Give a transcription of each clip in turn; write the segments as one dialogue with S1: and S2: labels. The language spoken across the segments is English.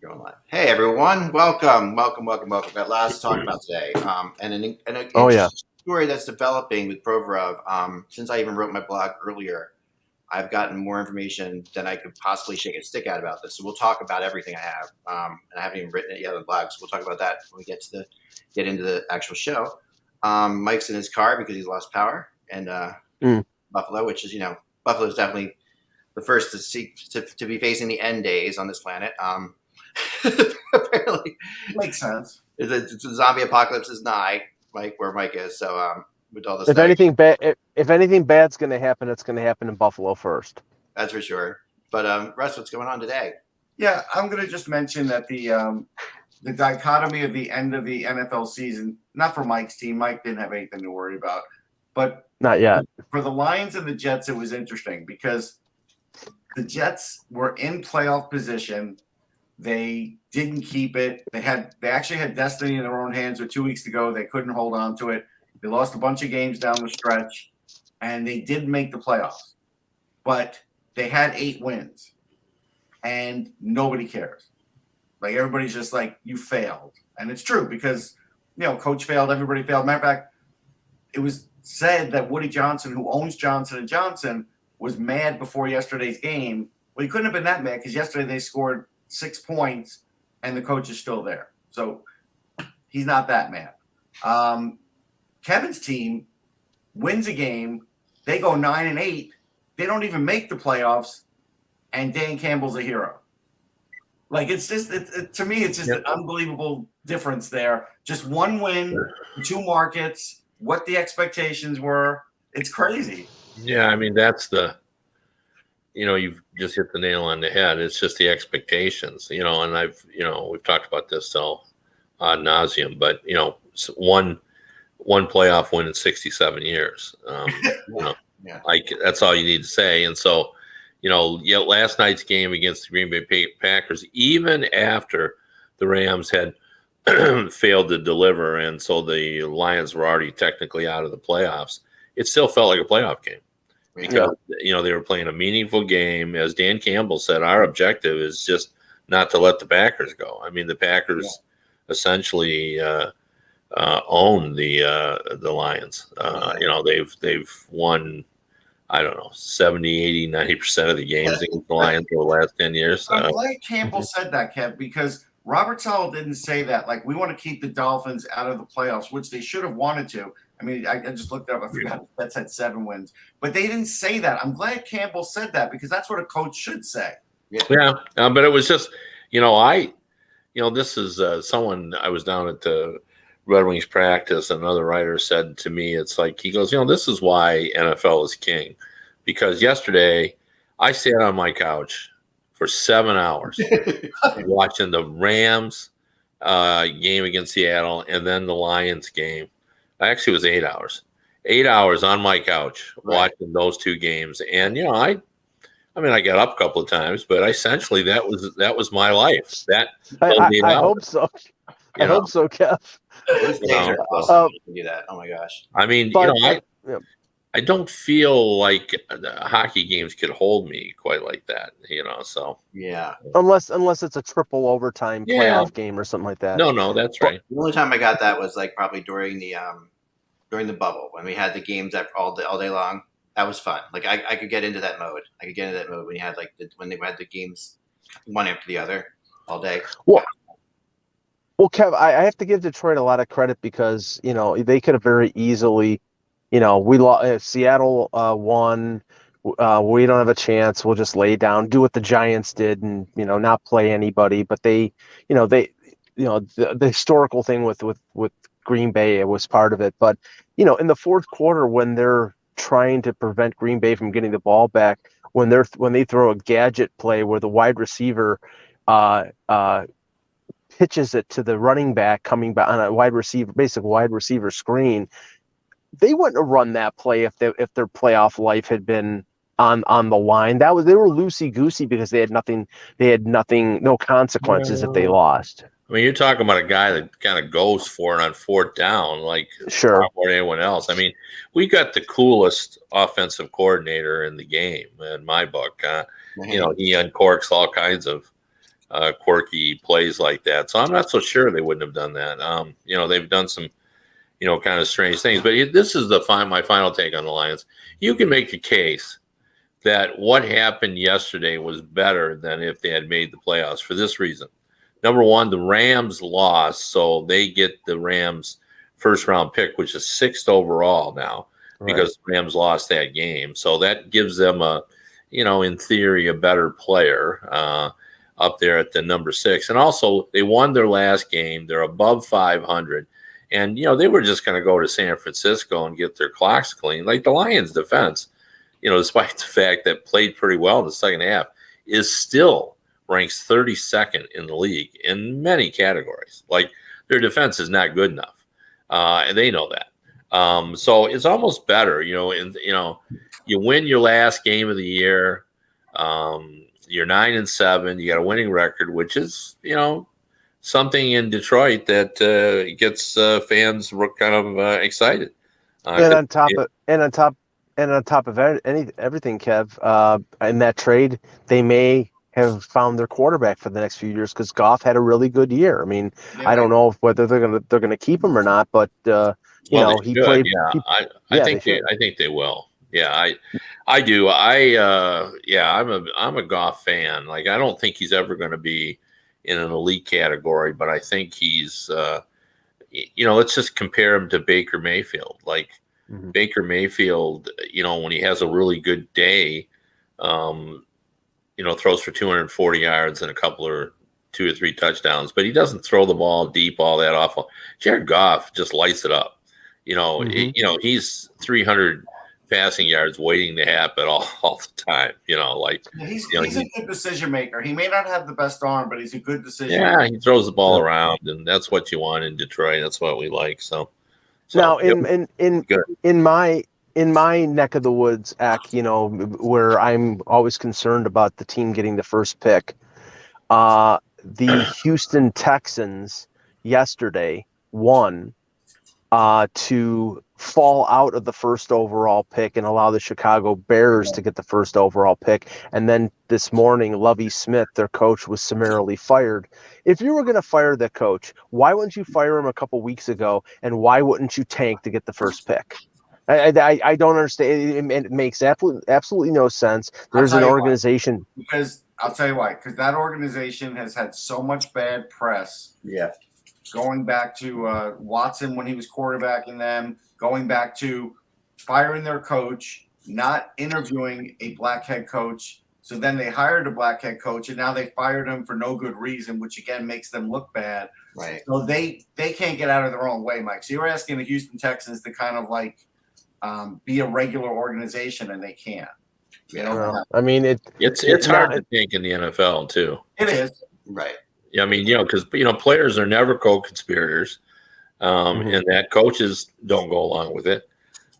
S1: Going live. Hey everyone, welcome. Got lots to talk about today. And an interesting story that's developing with Provorov. Since I even wrote my blog earlier, I've gotten more information than I could possibly shake a stick at about this. So we'll talk about everything I have. And I haven't even written it yet on the blog, so we'll talk about that when we get into the actual show. Mike's in his car because he's lost power, and Buffalo, which is Buffalo is definitely the first to be facing the end days on this planet. Apparently,
S2: makes sense.
S1: It's a zombie apocalypse is nigh, Mike, where Mike is. So, with all this,
S3: if anything bad's going to happen, it's going to happen in Buffalo first.
S1: That's for sure. But Russ, what's going on today?
S2: Yeah, I'm going to just mention that the dichotomy of the end of the NFL season, not for Mike's team. Mike didn't have anything to worry about, but
S3: not yet.
S2: For the Lions and the Jets, it was interesting because the Jets were in playoff position. They didn't keep it. They actually had destiny in their own hands with 2 weeks to go. They couldn't hold on to it. They lost a bunch of games down the stretch, and they did make the playoffs. But they had 8 wins, and nobody cares. Like, everybody's just like, you failed. And it's true because, coach failed, everybody failed. Matter of fact, it was said that Woody Johnson, who owns Johnson & Johnson, was mad before yesterday's game. Well, he couldn't have been that mad because yesterday they scored 6 points, and the coach is still there. So he's not that mad. Kevin's team wins a game. They go 9-8. They don't even make the playoffs, and Dan Campbell's a hero. Like, it's just to me, it's just an unbelievable difference there. Just one win, 2 markets, what the expectations were. It's crazy.
S4: Yeah, I mean, that's you've just hit the nail on the head. It's just the expectations, and we've talked about this till ad nauseum, but, one playoff win in 67 years, that's all you need to say. And so, last night's game against the Green Bay Packers, even after the Rams had failed to deliver, and so the Lions were already technically out of the playoffs, it still felt like a playoff game. Because, they were playing a meaningful game. As Dan Campbell said, our objective is just not to let the Packers go. I mean, the Packers essentially own the Lions. They've won, 70, 80, 90% of the games against the Lions over the last 10 years.
S2: I'm glad Campbell said that, Kev, because Robert Saleh didn't say that. Like, we want to keep the Dolphins out of the playoffs, which they should have wanted to. I mean, I just looked up. I forgot that's had 7 wins, but they didn't say that. I'm glad Campbell said that because that's what a coach should say.
S4: Yeah, but it was just, this is someone I was down at the Red Wings practice, and another writer said to me, it's like, he goes, this is why NFL is king, because yesterday I sat on my couch for 7 hours watching the Rams game against Seattle and then the Lions game. Actually, it was 8 hours. 8 hours on my couch watching those 2 games, and I got up a couple of times, but essentially that was my life.
S3: I hope so. I hope so, Kev.
S1: Do that. Oh my gosh.
S4: I mean, I don't feel like the hockey games could hold me quite like that. So
S1: yeah.
S3: Unless it's a triple overtime playoff game or something like that.
S4: No, that's right.
S1: The only time I got that was like probably during the bubble when we had the games all day long. That was fun. Like I could get into that mode. When you had when they had the games one after the other all day.
S3: Well, Kev, I have to give Detroit a lot of credit because they could have very easily, we lost. Seattle won. We don't have a chance. We'll just lay down, do what the Giants did, and not play anybody. But the historical thing with Green Bay, it was part of it. But in the fourth quarter, when they're trying to prevent Green Bay from getting the ball back, when they throw a gadget play where the wide receiver pitches it to the running back coming back on a basic wide receiver screen, they wouldn't have run that play if their playoff life had been on the line. They were loosey goosey because they had nothing, no consequences if they lost.
S4: I mean, you're talking about a guy that kind of goes for it on 4th down, like more than anyone else. I mean, we got the coolest offensive coordinator in the game, in my book. He uncorks all kinds of quirky plays like that. So I'm not so sure they wouldn't have done that. They've done some, kind of strange things. But this is my final take on the Lions. You can make a case that what happened yesterday was better than if they had made the playoffs for this reason. Number one, the Rams lost, so they get the Rams first round pick, which is 6th overall now, because the Rams lost that game. So that gives them in theory, a better player up there at the number 6. And also, they won their last game. They're above 500. And, they were just going to go to San Francisco and get their clocks clean. Like the Lions defense, despite the fact that played pretty well in the second half, is still ranks 32nd in the league in many categories. Like their defense is not good enough. And they know that. So it's almost better, you win your last game of the year. You're 9-7. You got a winning record, which is, something in Detroit that gets fans kind of excited.
S3: And on top of everything, Kev, in that trade, they may have found their quarterback for the next few years because Goff had a really good year. I mean, I don't know whether they're gonna keep him or not, but he played.
S4: Yeah, I think they will. Yeah, I do. I'm a Goff fan. Like, I don't think he's ever going to be in an elite category, but I think he's, let's just compare him to Baker Mayfield. Like Baker Mayfield, when he has a really good day, throws for 240 yards and a couple or 2 or 3 touchdowns, but he doesn't throw the ball deep all that often. Jared Goff just lights it up. He's 300 passing yards waiting to happen all the time.
S2: He's a good decision maker. He may not have the best arm, but he's a good decision maker.
S4: Yeah, he throws the ball around, and that's what you want in Detroit. That's what we like. So
S3: now in my neck of the woods, where I'm always concerned about the team getting the first pick, the Houston Texans yesterday won to fall out of the first overall pick and allow the Chicago Bears to get the first overall pick. And then this morning, Lovie Smith, their coach, was summarily fired. If you were going to fire the coach, why wouldn't you fire him a couple weeks ago? And why wouldn't you tank to get the first pick? I don't understand. It makes absolutely no sense. There's an organization.
S2: Because I'll tell you why. Because that organization has had so much bad press.
S1: Yeah.
S2: Going back to Watson when he was quarterbacking them, going back to firing their coach, not interviewing a black head coach. So then they hired a black head coach, and now they fired him for no good reason, which again makes them look bad.
S1: Right.
S2: So they can't get out of their own way, Mike. So you're asking the Houston Texans to kind of like be a regular organization, and they can't.
S3: I mean,
S4: it's hard to think in the NFL too.
S2: It is.
S1: Right.
S4: Yeah, I mean, because players are never co-conspirators, and that coaches don't go along with it.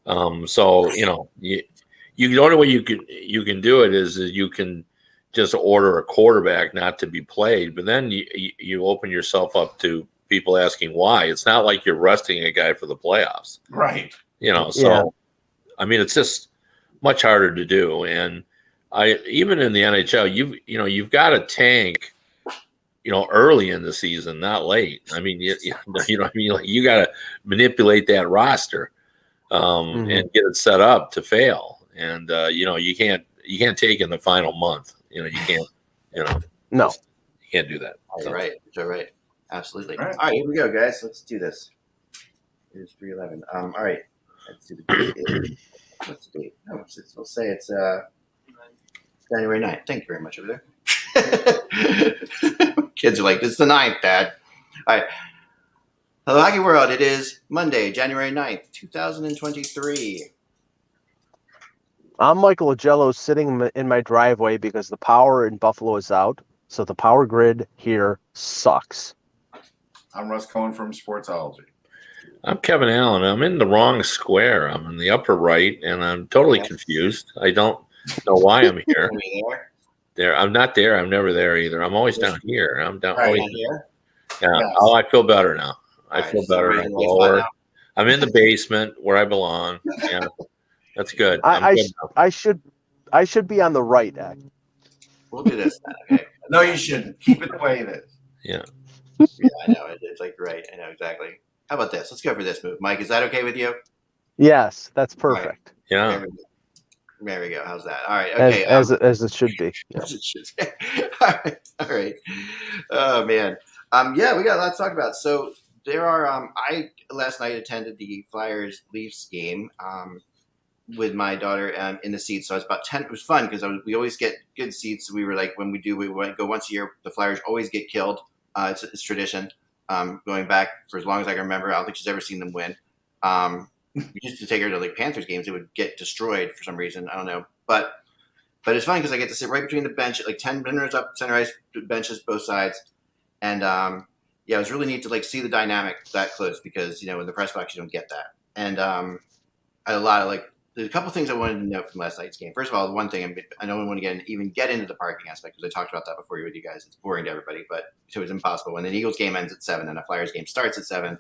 S4: So the only way you can do it is you can just order a quarterback not to be played, but then you open yourself up to people asking why. It's not like you're resting a guy for the playoffs,
S2: right?
S4: I mean, it's just much harder to do. And even in the NHL, you've got to tank. Early in the season, not late. I mean, you know what I mean? Like, you got to manipulate that roster and get it set up to fail. And you can't take in the final month. You can't.
S3: No,
S4: you can't do that.
S1: All right. You're right. Absolutely.
S2: All right.
S1: All right, here we go, guys. Let's do this. Here's 3:11. All right. Let's do the date. What's the date? No, we'll say it's January 9th. Thank you very much over there. Kids are like, it's the 9th, Dad. All right. Hello, Hockey World. It is Monday, January 9th, 2023.
S3: I'm Michael Agello sitting in my driveway because the power in Buffalo is out. So the power grid here sucks.
S2: I'm Russ Cohen from Sportsology.
S4: I'm Kevin Allen. I'm in the wrong square. I'm in the upper right, and I'm totally confused. I don't know why I'm here. There, I'm not there. I'm never there either. I'm always down here. I'm down
S1: here.
S4: Yeah. Yes. Oh, I feel better now. I feel better. I'm in the basement where I belong. Yeah, that's good.
S3: I should be on the right.
S1: We'll do this then. Okay.
S2: No, you shouldn't. Keep it the way it is.
S4: Yeah.
S1: Yeah, I know. It's like, right. I know exactly. How about this? Let's go for this move. Mike, is that okay with you?
S3: Yes, that's perfect.
S4: Yeah.
S1: There we go. How's that? All right. Okay.
S3: As it should be. Yeah.
S1: As it should. All right. All right. Oh man. Yeah, we got a lot to talk about. So there are. I last night attended the Flyers Leafs game. With my daughter in the seats, so I was about 10. It was fun because we always get good seats. We were like, when we go once a year. The Flyers always get killed. It's tradition. Going back for as long as I can remember. I don't think she's ever seen them win. We used to take her to like Panthers games. It would get destroyed for some reason. I don't know, but it's fun because I get to sit right between the bench, like 10 minutes up, center ice benches both sides, and yeah, it was really neat to like see the dynamic that close because in the press box you don't get that. And I had a lot of there's a couple things I wanted to note from last night's game. First of all, the one thing I don't want to even get into the parking aspect because I talked about that before with you guys. It's boring to everybody, but so it's impossible. When an Eagles game ends at 7 and a Flyers game starts at 7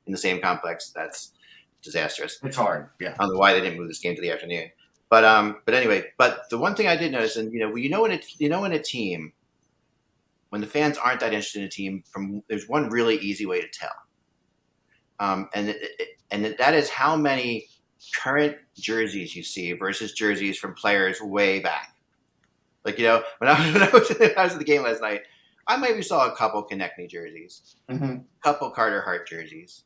S1: in the same complex, that's disastrous.
S2: It's hard. Yeah.
S1: I don't know why they didn't move this game to the afternoon. But anyway, the one thing I did notice, and in a team, when the fans aren't that interested in a team, there's one really easy way to tell, and that is how many current jerseys you see versus jerseys from players way back. Like when I was at the game last night, I maybe saw a couple Konechny jerseys, a couple Carter Hart jerseys,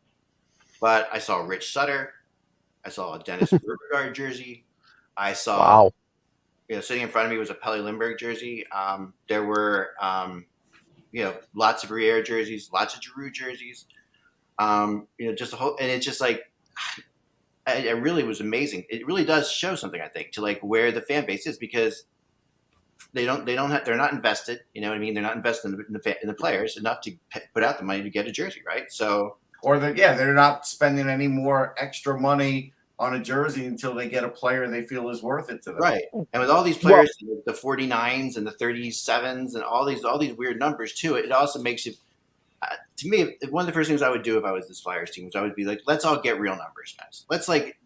S1: but I saw Rich Sutter, I saw a Dennis Berggaard jersey, I saw sitting in front of me was a Pelle Lindbergh jersey. There were lots of Briere jerseys, lots of Giroux jerseys. Just a whole, and it's just like. It really was amazing. It really does show something, I think, to like where the fan base is because they're not invested. You know what I mean? They're not invested in the players enough to put out the money to get a jersey, right? So,
S2: they're not spending any more extra money on a jersey until they get a player they feel is worth it to them.
S1: Right. And with all these players, the 49s and the 37s and all these weird numbers too, it also makes you. To me, one of the first things I would do if I was this Flyers team was I would be like, let's all get real numbers, guys.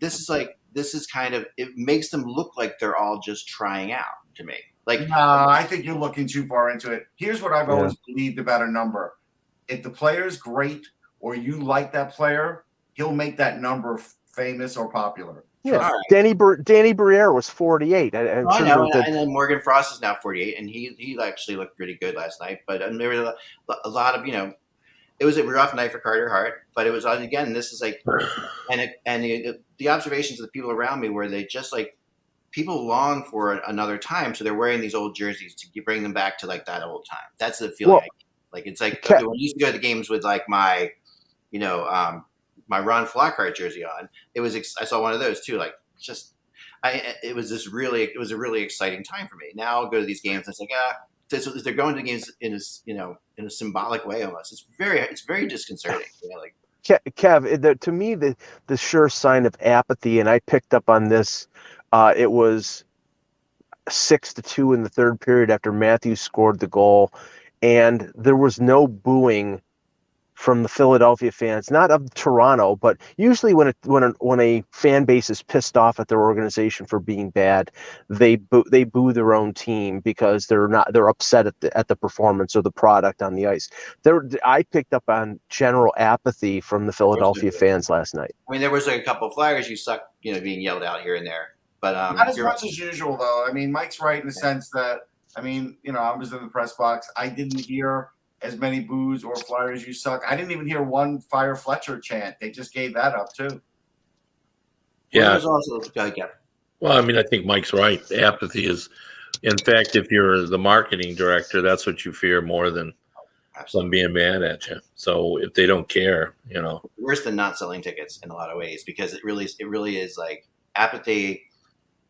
S1: This is kind of, it makes them look like they're all just trying out to me. Like,
S2: no, I think you're looking too far into it. Here's what I've always believed about a number. If the player's great or you like that player, he'll make that number famous or popular.
S3: Yeah, right. Danny Briere was 48.
S1: I know, and then Morgan Frost is now 48, and he actually looked pretty good last night. But there was a lot of it was a rough night for Carter Hart, but it was again. This is like, and the observations of the people around me were they just like people long for another time, so they're wearing these old jerseys to bring them back to like that old time. That's the feeling. Like it's like when I used to go to the games with like my, my Ron Flockhart jersey on. I saw one of those too. Like it was a really exciting time for me. Now I'll go to these games and it's like they're going to games in a symbolic way almost. It's very disconcerting.
S3: Kev, to me the sure sign of apathy, and I picked up on this. It was 6-2 in the third period after Matthews scored the goal, and there was no booing from the Philadelphia fans, not of Toronto, but usually when a fan base is pissed off at their organization for being bad, they boo their own team because they're upset at the performance or the product on the ice. I picked up on general apathy from the Philadelphia fans last night.
S1: I mean, there was like a couple of Flyers you suck, being yelled out here and there, but
S2: not as much as usual though. I mean, Mike's right in the sense that I was in the press box. I didn't hear as many boos or Flyers you suck. I didn't even hear one Fire Fletcher chant. They just gave that up too.
S4: Yeah. Well, I think Mike's right. Apathy is, in fact, if you're the marketing director, that's what you fear more than them being mad at you. So if they don't care,
S1: worse than not selling tickets in a lot of ways because it really is like apathy.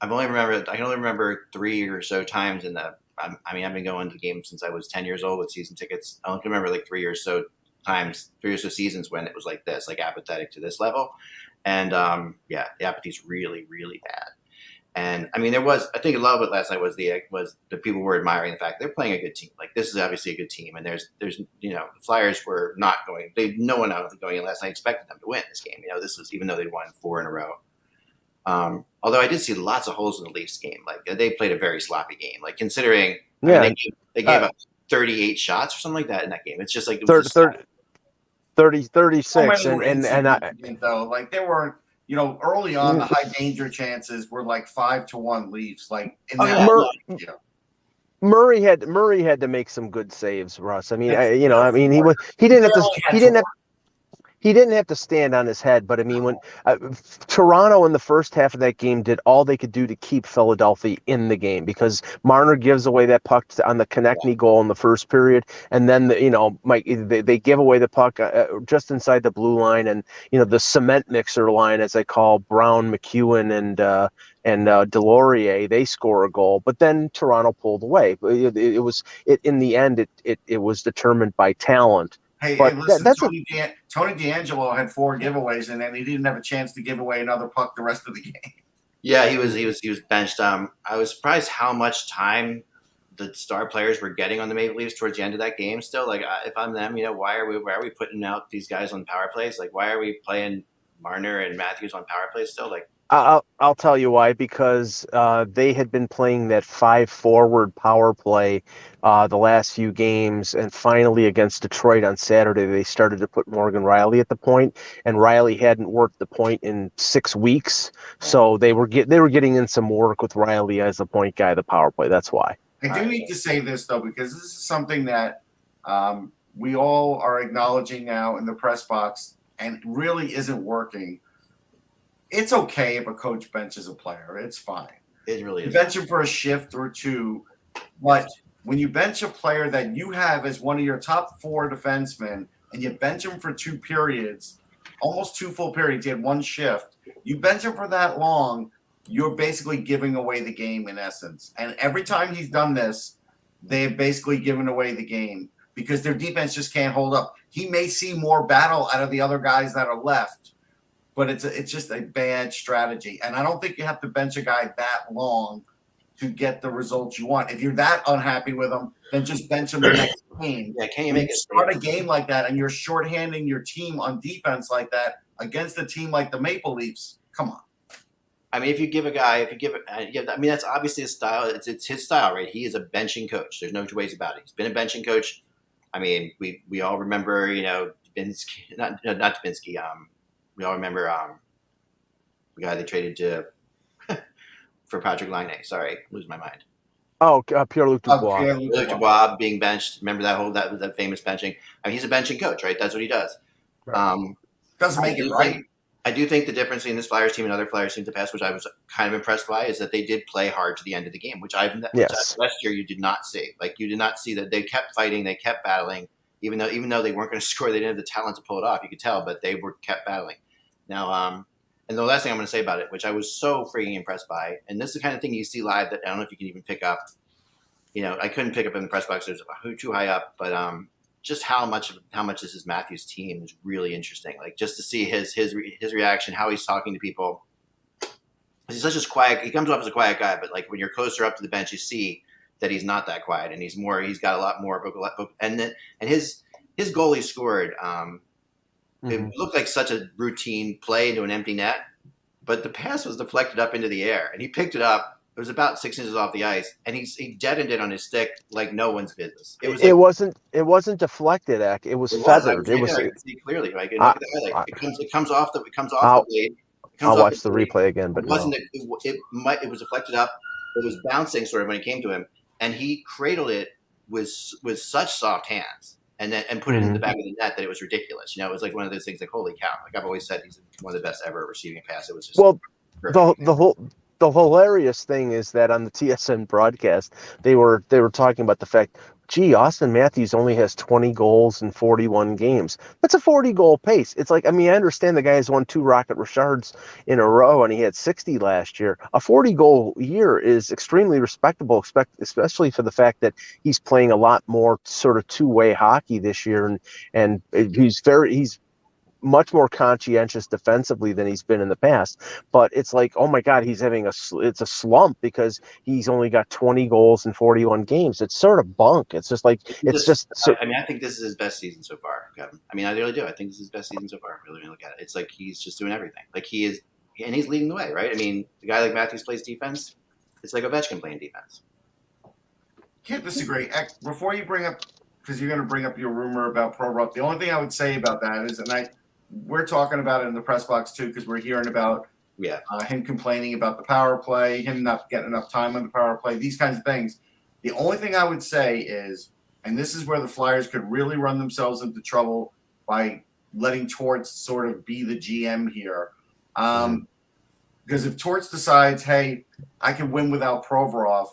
S1: I can only remember 3 or so times I've been going to games since I was 10 years old with season tickets. I only can remember like 3 or so seasons when it was like this, like apathetic to this level. And the apathy is really, really bad. And there was, I think a lot of it last night was the people were admiring the fact they're playing a good team. Like this is obviously a good team. And there's the Flyers were not going, no one out going in last night expected them to win this game. This was, even though they'd won 4 in a row. Although I did see lots of holes in the Leafs game. Like they played a very sloppy game. Like considering they gave up 38 shots or something like that in that game. It's just like it was
S3: 36,
S2: so many were
S3: and
S2: insignificant, though. Like they weren't, early on the high danger chances were like 5-1 Leafs. Like in
S3: Murray had to make some good saves, Russ. I mean, he didn't have to stand on his head, but I mean, when Toronto in the first half of that game did all they could do to keep Philadelphia in the game, because Marner gives away that puck on the Konechny goal in the first period, and then they give away the puck just inside the blue line, and the cement mixer line, as I call Brown, McEwen, and Delorier, they score a goal, but then Toronto pulled away. It was in the end, it was determined by talent.
S2: Hey, listen, Tony DeAngelo had 4 giveaways, and then he didn't have a chance to give away another puck the rest of the game.
S1: Yeah, he was benched. I was surprised how much time the star players were getting on the Maple Leafs towards the end of that game. Still, like if I'm them, why are we putting out these guys on power plays? Like, why are we playing Marner and Matthews on power plays still? Like,
S3: I'll tell you why, because they had been playing that 5-forward power play the last few games, and finally against Detroit on Saturday, they started to put Morgan Rielly at the point, and Rielly hadn't worked the point in 6 weeks, so they were getting in some work with Rielly as the point guy, the power play. That's why.
S2: I do need to say this, though, because this is something that we all are acknowledging now in the press box, and really isn't working. It's okay if a coach benches a player. It's fine.
S1: It really is.
S2: You bench him for a shift or 2, but when you bench a player that you have as one of your top 4 defensemen, and you bench him for 2 periods, almost 2 full periods, he had 1 shift, you bench him for that long, you're basically giving away the game in essence. And every time he's done this, they've basically given away the game because their defense just can't hold up. He may see more battle out of the other guys that are left, but it's just a bad strategy. And I don't think you have to bench a guy that long to get the results you want. If you're that unhappy with him, then just bench him the next game.
S1: Yeah, can you make it
S2: start a game like that and you're shorthanding your team on defense like that against a team like the Maple Leafs? Come on.
S1: I mean, that's obviously his style. It's his style, right? He is a benching coach. There's no two ways about it. He's been a benching coach. I mean, we all remember, Dubinsky, not Dubinsky. We all remember the guy they traded to for Patrick Laine. Sorry, losing my mind.
S3: Oh, Pierre-Luc Dubois.
S1: Pierre-Luc Dubois being benched. Remember that famous benching? I mean, he's a benching coach, right? That's what he does.
S2: Right. Doesn't make it right.
S1: I do think the difference between this Flyers team and other Flyers teams in the past, which I was kind of impressed by, is that they did play hard to the end of the game, which last year you did not see. Like, you did not see that they kept fighting, they kept battling, even though they weren't going to score, they didn't have the talent to pull it off. You could tell, but they kept battling. Now, and the last thing I'm going to say about it, which I was so freaking impressed by, and this is the kind of thing you see live that I don't know if you can even pick up. I couldn't pick up in the press box; it was too high up. But just how much this is Matthews' team is really interesting. Like, just to see his reaction, how he's talking to people. He's such a quiet. He comes off as a quiet guy, but like when you're closer up to the bench, you see that he's not that quiet, and he's got a lot more vocal. And his goal he scored. It looked like such a routine play into an empty net, but the pass was deflected up into the air, and he picked it up. It was about 6 inches off the ice, and he deadened it on his stick like no one's business. It
S3: wasn't deflected, Ek. It was feathered.
S1: I see clearly. Like, look at the highlight. It comes off the blade.
S3: I'll watch the replay again, but
S1: it was deflected up. It was bouncing sort of when it came to him, and he cradled it with such soft hands. And put it in the back of the net that it was ridiculous. It was like one of those things like, holy cow. Like, I've always said, he's one of the best ever receiving a pass. It was just
S3: the hilarious thing is that on the TSN broadcast, they were talking about the fact, gee, Austin Matthews only has 20 goals in 41 games. That's a 40-goal pace. It's like, I mean, I understand the guy has won 2 Rocket Richards in a row, and he had 60 last year. A 40-goal year is extremely respectable, especially for the fact that he's playing a lot more sort of two-way hockey this year, and he's much more conscientious defensively than he's been in the past. But it's like, oh my God, he's having it's a slump because he's only got 20 goals in 41 games. It's sort of bunk. It's just like,
S1: I think this is his best season so far, Kevin. I mean, I really do. I think this is his best season so far. Really, when you look at it, it's like he's just doing everything. Like, he is, and he's leading the way, right? I mean, the guy like Matthews plays defense. It's like Ovechkin playing defense.
S2: can't disagree. Before you bring up, because you're going to bring up your rumor about Provorov, the only thing I would say about that is, and we're talking about it in the press box too, because we're hearing about him complaining about the power play, him not getting enough time on the power play, these kinds of things. The only thing I would say is, and this is where the Flyers could really run themselves into trouble by letting Torts sort of be the GM here. Because if Torts decides, hey, I can win without Provorov,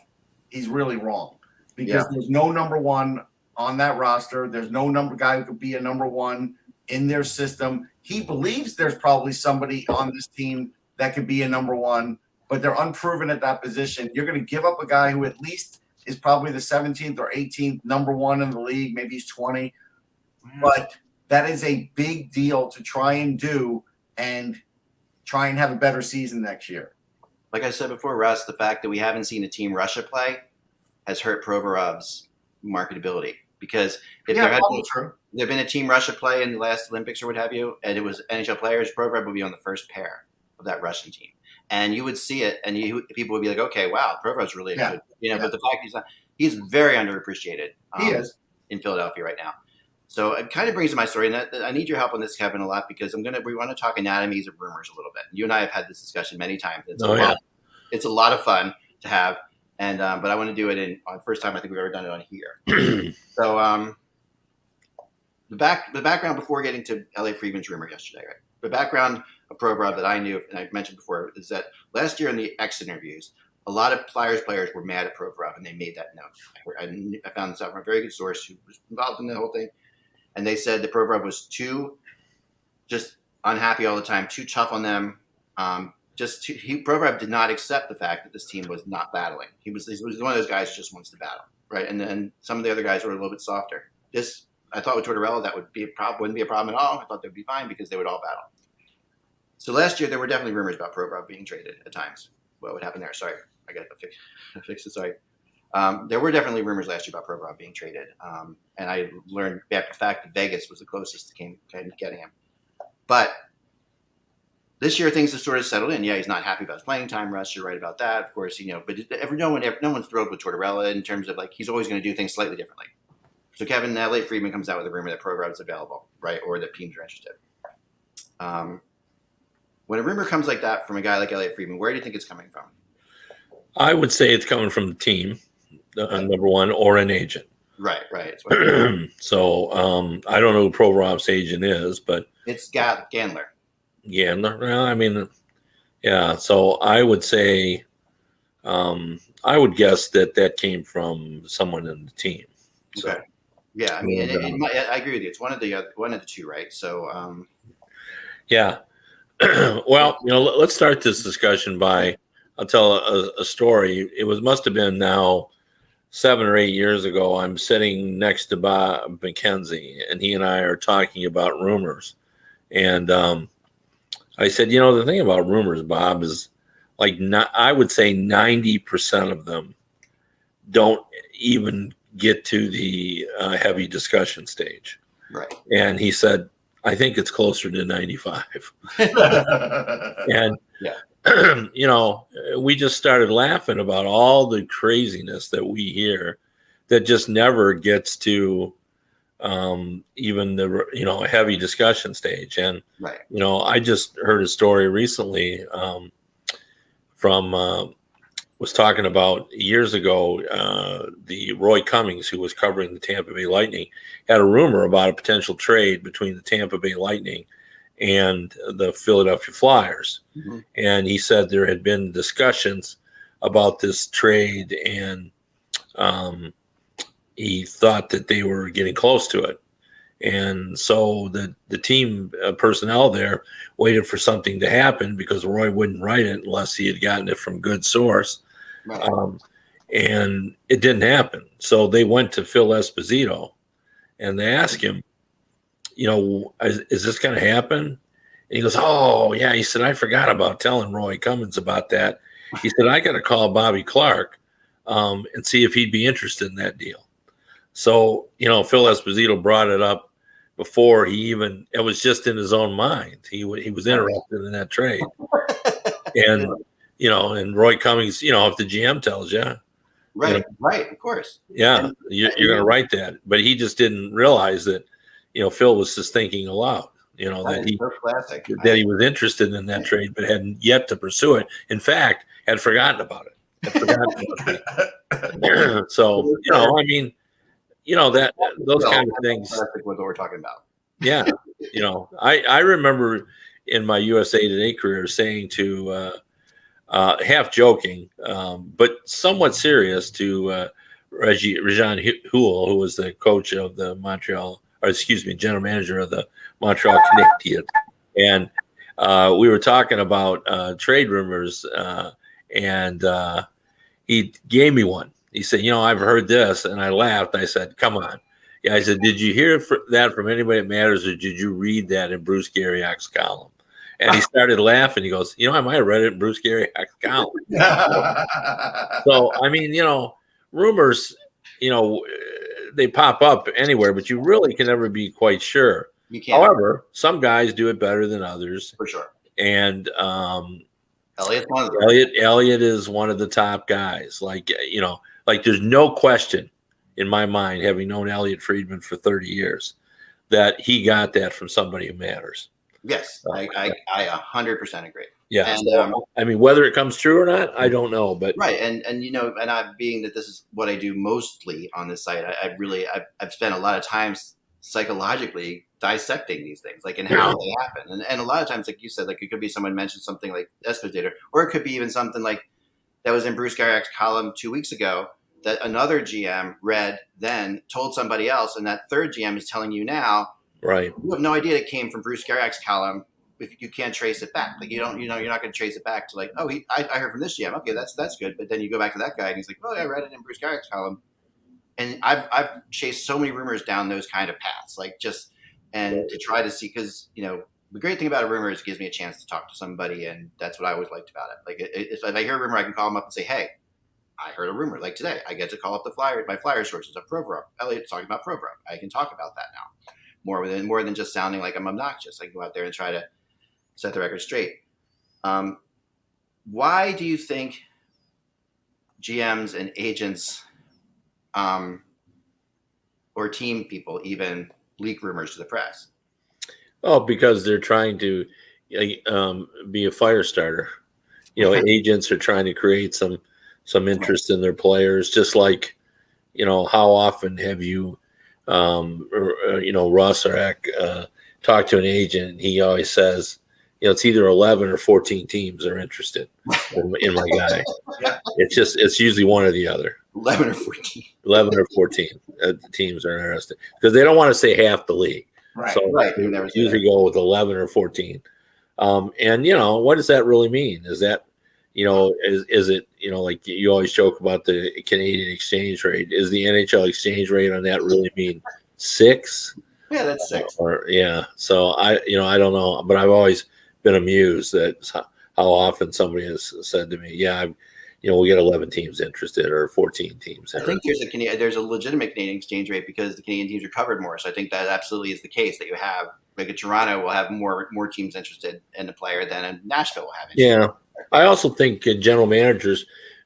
S2: he's really wrong. Because there's no number one on that roster. There's no guy who could be a number one in their system. He believes there's probably somebody on this team that could be a number one, but they're unproven at that position. You're going to give up a guy who at least is probably the 17th or 18th number one in the league. Maybe he's 20. But that is a big deal to try and do and try and have a better season next year.
S1: Like I said before, Russ, the fact that we haven't seen a Team Russia play has hurt Provorov's marketability. Because if there had been a Team Russia play in the last Olympics or what have you, and it was NHL players, Provorov would be on the first pair of that Russian team. And you would see it, and people would be like, okay, wow, Provorov's really a good, but the fact he's very underappreciated
S2: he is
S1: in Philadelphia right now. So it kind of brings to my story, and I need your help on this, Kevin, a lot, because we want to talk anatomies of rumors a little bit. You and I have had this discussion many times. It's a lot of fun to have, and but I want to do it on the first time I think we've ever done it on here. So the background before getting to L.A. Friedman's rumor yesterday, right? The background of Provorov that I knew, and I mentioned before, is that last year in the X interviews, a lot of Flyers players were mad at Provorov, and they made that note. I found this out from a very good source who was involved in the whole thing. And they said that Provorov was too just unhappy all the time, too tough on them. Provorov did not accept the fact that this team was not battling. He was one of those guys who just wants to battle, right? And then some of the other guys were a little bit softer. I thought with Tortorella that wouldn't be a problem at all. I thought they would be fine because they would all battle. So last year there were definitely rumors about Provorov being traded at times. What would happen there? Sorry, I got to fix it. Sorry. There were definitely rumors last year about Provorov being traded, and I learned back the fact that Vegas was the closest to getting him. But this year things have sort of settled in. Yeah, he's not happy about his playing time. Russ, you're right about that, of course. But no one's thrilled with Tortorella in terms of he's always going to do things slightly differently. So Kevin, L.A. Friedman comes out with a rumor that Provorov is available, right, or that teams are interested. When a rumor comes like that from a guy like L.A. Friedman, where do you think it's coming from?
S4: I would say it's coming from the team. Number one, or an agent. Right. So I don't know who Provorov's agent is, but
S1: it's Gandler.
S4: Well, I mean, yeah. So I would say, I would guess that came from someone in the team. So,
S1: okay. Yeah, I mean, I agree with you. It's one of the two, right? So,
S4: yeah. Well, let's start this discussion by I'll tell a story. It must have been now 7 or 8 years ago. I'm sitting next to Bob McKenzie, and he and I are talking about rumors. And I said, the thing about rumors, Bob, is I would say 90% of them don't even get to the heavy discussion stage.
S1: Right.
S4: And he said, I think it's closer to 95. And we just started laughing about all the craziness that we hear that just never gets to even the heavy discussion stage. And
S1: right.
S4: I just heard a story recently from was talking about years ago, the Roy Cummings, who was covering the Tampa Bay Lightning, had a rumor about a potential trade between the Tampa Bay Lightning and the Philadelphia Flyers. Mm-hmm. And he said there had been discussions about this trade, and he thought that they were getting close to it. And so the team personnel there waited for something to happen because Roy wouldn't write it unless he had gotten it from good source.
S1: Right.
S4: And it didn't happen. So they went to Phil Esposito and they asked him, is this going to happen? And he goes, oh, yeah. He said, I forgot about telling Roy Cummings about that. He said, I got to call Bobby Clark and see if he'd be interested in that deal. So, Phil Esposito brought it up before it was just in his own mind. He was interested in that trade. And, and Roy Cummings, if the GM tells you,
S1: Right,
S4: you know?
S1: right, of course.
S4: Yeah, you're going to write that, but he just didn't realize that, Phil was just thinking aloud.
S1: So classic.
S4: That he was interested in that trade, but hadn't yet to pursue it. In fact, had forgotten about it. So, I mean, that those kind of things.
S1: Classic what we're talking about.
S4: Yeah, I remember in my USA Today career saying to half joking, but somewhat serious to Rajan Houle, who was the coach of the general manager of the Montreal Canadiens. And we were talking about trade rumors, and he gave me one. He said, I've heard this. And I laughed. I said, come on. Yeah, I said, did you hear that from anybody that matters, or did you read that in Bruce Garriock's column? And he started laughing. He goes, I might have read it in Bruce Garriock's column. So, I mean, rumors, they pop up anywhere, but you really can never be quite sure.
S1: You can't.
S4: However, some guys do it better than others.
S1: For sure.
S4: And
S1: Elliott's one of them.
S4: Elliott is one of the top guys. Like there's no question in my mind, having known Elliott Friedman for 30 years, that he got that from somebody who matters.
S1: Yes, I 100% agree.
S4: Yeah, and I mean, whether it comes true or not, I don't know. But
S1: right, and I being that this is what I do mostly on this site, I've spent a lot of time psychologically dissecting these things, like, and how they happen, and a lot of times, like you said, like it could be someone mentioned something like Esposito, or it could be even something like that was in Bruce Garriock's column 2 weeks ago that another GM read then, told somebody else, and that third GM is telling you now.
S4: Right.
S1: You have no idea it came from Bruce Garriock's column if you can't trace it back. Like, you're not going to trace it back to like, oh, I heard from this GM. Okay, that's good. But then you go back to that guy and he's like, oh, yeah, I read it in Bruce Garriock's column. And I've chased so many rumors down those kind of paths, like to try to see, because, the great thing about a rumor is it gives me a chance to talk to somebody. And that's what I always liked about it. Like, if I hear a rumor, I can call them up and say, hey, I heard a rumor. Like today, I get to call up my flyer sources of Provorov. Elliott's talking about Provorov. I can talk about that now. More than just sounding like I'm obnoxious. I can go out there and try to set the record straight. Why do you think GMs and agents or team people even leak rumors to the press?
S4: Oh, because they're trying to be a fire starter. Agents are trying to create some interest in their players, just like, how often have you Russ or Eck talk to an agent, and he always says, it's either 11 or 14 teams are interested in my guy.
S1: Yeah.
S4: It's usually one or the other.
S1: 11 or 14.
S4: 11 or 14 teams are interested, because they don't want to say half the league.
S2: Right.
S4: So
S1: Right.
S4: they usually go with 11 or 14. And what does that really mean? Is that, is it, like you always joke about the Canadian exchange rate? Is the NHL exchange rate on that really mean 6?
S1: Yeah, that's 6.
S4: Or yeah. So I don't know, but I've always been amused that how often somebody has said to me, yeah, we get 11 teams interested or 14 teams.
S1: I think there's a legitimate Canadian exchange rate because the Canadian teams are covered more. So I think that absolutely is the case, that you have, like, a Toronto will have more teams interested in the player than a Nashville will have.
S4: Yeah. I also think general managers,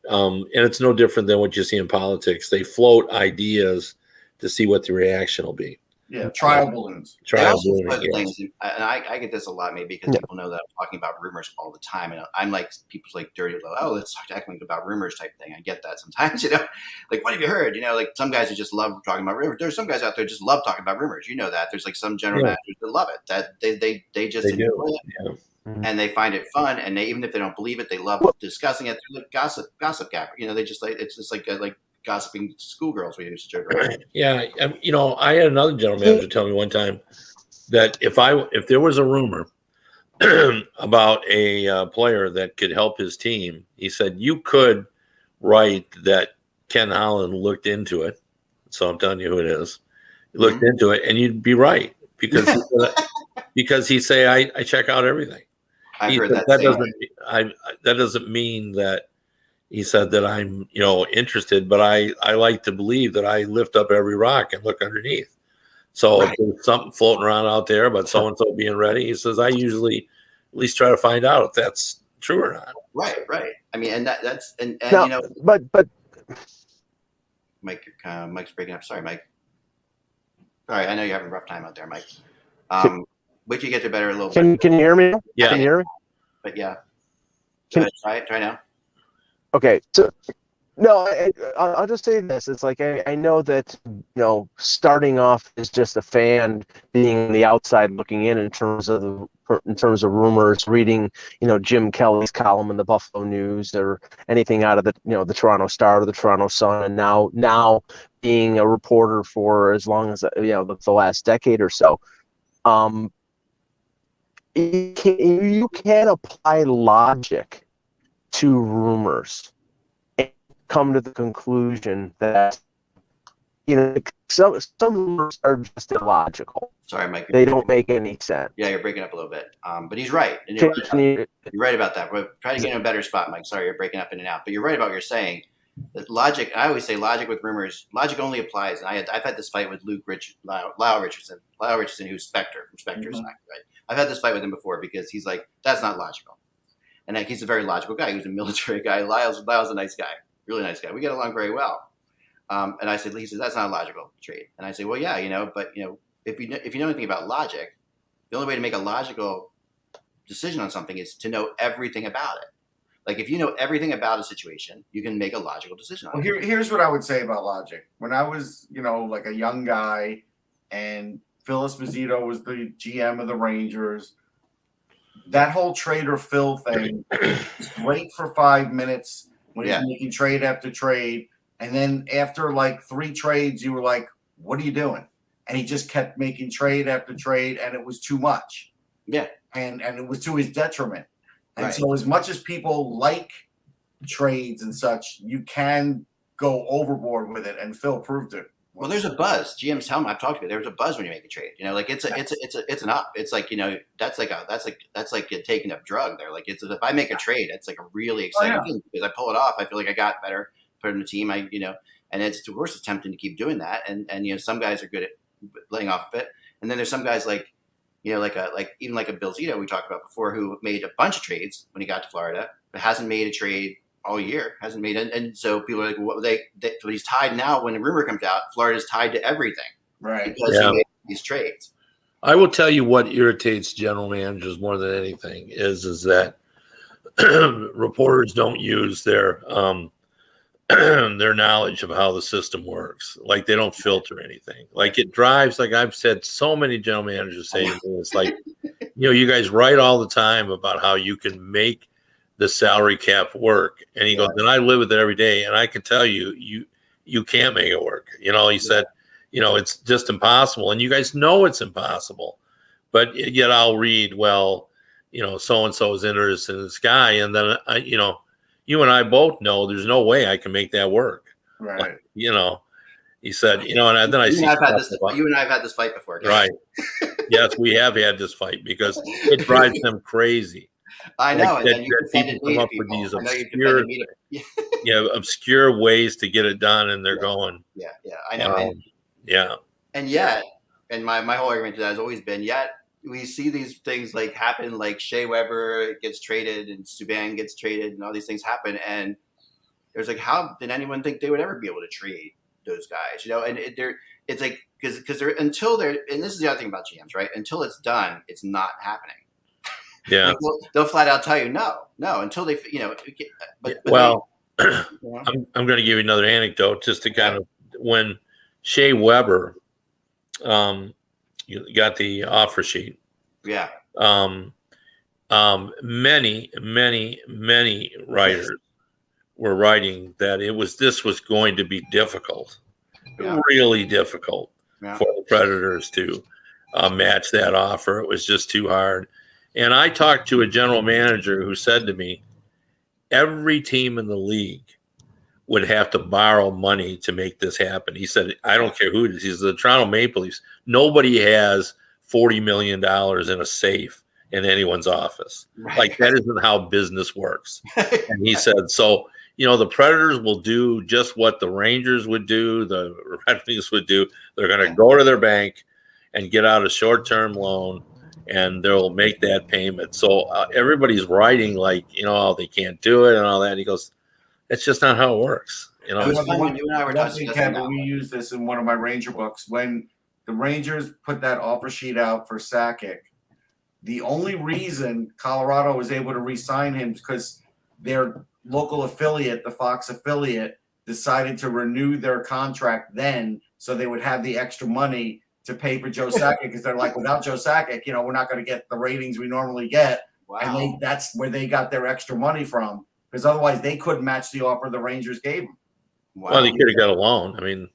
S4: and it's no different than what you see in politics, they float ideas to see what the reaction will be.
S2: Yeah, trial balloons.
S1: Things, and I get this a lot, maybe because people know that I'm talking about rumors all the time, and I'm like people's like dirty little, oh, let's talk to Ekman about rumors type thing. I get that sometimes, like, what have you heard? Like some guys who just love talking about rumors. There's some guys out there who just love talking about rumors. That there's like some general managers that love it. That they just enjoy it. Yeah. And they find it fun, and even if they don't believe it, they love discussing it. They're like gossip gap. They just like, it's just like gossiping schoolgirls we used to joke around.
S4: Yeah, I had another general manager tell me one time that if there was a rumor about a player that could help his team, he said you could write that Ken Holland looked into it. So I'm telling you who it is. He looked into it, and you'd be right because he'd say I check out everything.
S1: I heard that.
S4: That doesn't mean that he said that I'm, interested, but I like to believe that I lift up every rock and look underneath. So if there's something floating around out there about so-and-so being ready, he says, I usually at least try to find out if that's true or not.
S1: Right. I mean, and that's, and
S3: now, but
S1: Mike's breaking up. Sorry, Mike. Sorry, I know you're having a rough time out there, Mike. Wait till you get to better a little bit.
S3: Can you hear me?
S4: Yeah.
S3: Can you hear me?
S1: But yeah. Go ahead, try now.
S3: Okay, so no, I'll just say this. It's like I know that, starting off as just a fan, being on the outside looking in terms of rumors, reading, Jim Kelly's column in the Buffalo News or anything out of the Toronto Star or the Toronto Sun, and now being a reporter for as long as the last decade or so. You can apply logic to rumors and come to the conclusion that some rumors are just illogical.
S1: Sorry, Mike.
S3: They don't make any sense.
S1: Yeah, you're breaking up a little bit. But he's right. And
S3: You're
S1: right about that. We're trying to get in a better spot, Mike. Sorry, you're breaking up in and out. But you're right about what you're saying. That logic, I always say logic with rumors, logic only applies. And I've had this fight with Lyle Richardson, who's Spectre from Spectre's side, right? I've had this fight with him before because he's like, that's not logical. And he's a very logical guy. He was a military guy. Lyle's a nice guy, really nice guy. We get along very well. And I said, he says, that's not a logical trade. And I say, well, yeah, but if you know anything about logic, the only way to make a logical decision on something is to know everything about it. Like if you know everything about a situation, you can make a logical decision on it.
S2: Here's what I would say about logic. When I was, like a young guy, and Phil Esposito was the GM of the Rangers, that whole trade or Phil thing was great for 5 minutes when he's making trade after trade. And then after like 3 trades, you were like, what are you doing? And he just kept making trade after trade, and it was too much.
S1: Yeah.
S2: And it was to his detriment. And
S1: Right.
S2: so as much as people like trades and such, you can go overboard with it. And Phil proved it.
S1: Well, there's a buzz. GMs tell me, I've talked to you. There's a buzz when you make a trade. Like it's an up. It's like that's like a taking up drug there. Like if I make a trade, it's like a really exciting thing because I pull it off. I feel like I got better, put it in the team. And it's of course tempting to keep doing that. And some guys are good at laying off a bit, and then there's some guys like even like a Bill Zito we talked about before who made a bunch of trades when he got to Florida, but hasn't made a trade all year, and so people are like, well, but he's tied now. When the rumor comes out, Florida's tied to everything,
S2: right?
S1: Because he made these trades.
S4: I will tell you what irritates general managers more than anything is that reporters don't use their knowledge of how the system works. Like they don't filter anything. Like it drives. Like I've said, so many general managers say to me, it's like, you guys write all the time about how you can make the salary cap work. And he goes, and I live with it every day. And I can tell you can't make it work. He said, it's just impossible. And you guys know it's impossible. But yet I'll read, well, so-and-so is interested in this guy. And then, you and I both know there's no way I can make that work.
S2: Right.
S4: Like, he said, and then I see.
S1: You and I have had this fight before.
S4: Right. Yes, we have had this fight because it drives them crazy.
S1: I know.
S4: Like that people come up with these obscure ways to get it done, and they're going.
S1: Yeah, I know. And yet, my whole argument to that has always been, yet we see these things like happen, like Shea Weber gets traded and Subban gets traded, and all these things happen, and there's like, how did anyone think they would ever be able to trade those guys? And it's like because they're and this is the other thing about GMs, right? Until it's done, it's not happening.
S4: Yeah,
S1: like they'll flat out tell you no until they I'm
S4: going to give you another anecdote just to kind of when Shea Weber you got the offer sheet.
S1: Yeah.
S4: Many writers were writing that this was going to be difficult, really difficult for the Predators to match that offer. It was just too hard. And I talked to a general manager who said to me, every team in the league would have to borrow money to make this happen. He said, I don't care who it is. He's the Toronto Maple Leafs. Nobody has $40 million in a safe in anyone's office. Right. Like that isn't how business works. And he said, so, the Predators will do just what the Rangers would do, the Red Wings would do. They're going to go to their bank and get out a short-term loan, and they'll make that payment. So everybody's writing like, they can't do it and all that. And he goes, it's just not how it works. You
S1: It
S4: know,
S1: was fun when you and I were discussing
S2: Kevin,
S1: that.
S2: we use this in one of my Ranger books. When the Rangers put that offer sheet out for Sakic, the only reason Colorado was able to re-sign him is because their local affiliate, the Fox affiliate, decided to renew their contract then, so they would have the extra money to pay for Joe Sakic, because they're like, without Joe Sakic, we're not going to get the ratings we normally get.
S1: Wow.
S2: And that's where they got their extra money from, because otherwise they couldn't match the offer the Rangers gave them.
S1: Wow.
S4: well, they could have got a loan. I mean,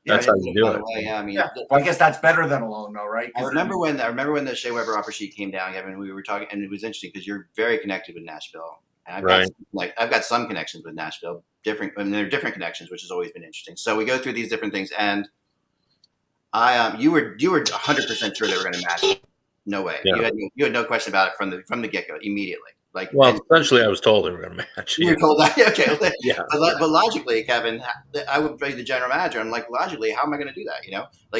S4: that's how you do it.
S1: Yeah, I mean,
S2: Well, I guess that's better than a loan, though, right?
S1: I remember when the Shea Weber offer sheet came down, Kevin. We were talking, and it was interesting because you're very connected with Nashville, and I've got some connections with Nashville. Different, I mean, they're different connections, which has always been interesting. So we go through these different things, and you were 100% sure they were going to match. No way.
S4: Yeah.
S1: You had no question about it from the get go immediately.
S4: Essentially, I was told they were going to match.
S1: You were told that, okay?
S4: Yeah.
S1: But logically, Kevin, I would be the general manager. I'm like, logically, how am I going to do that?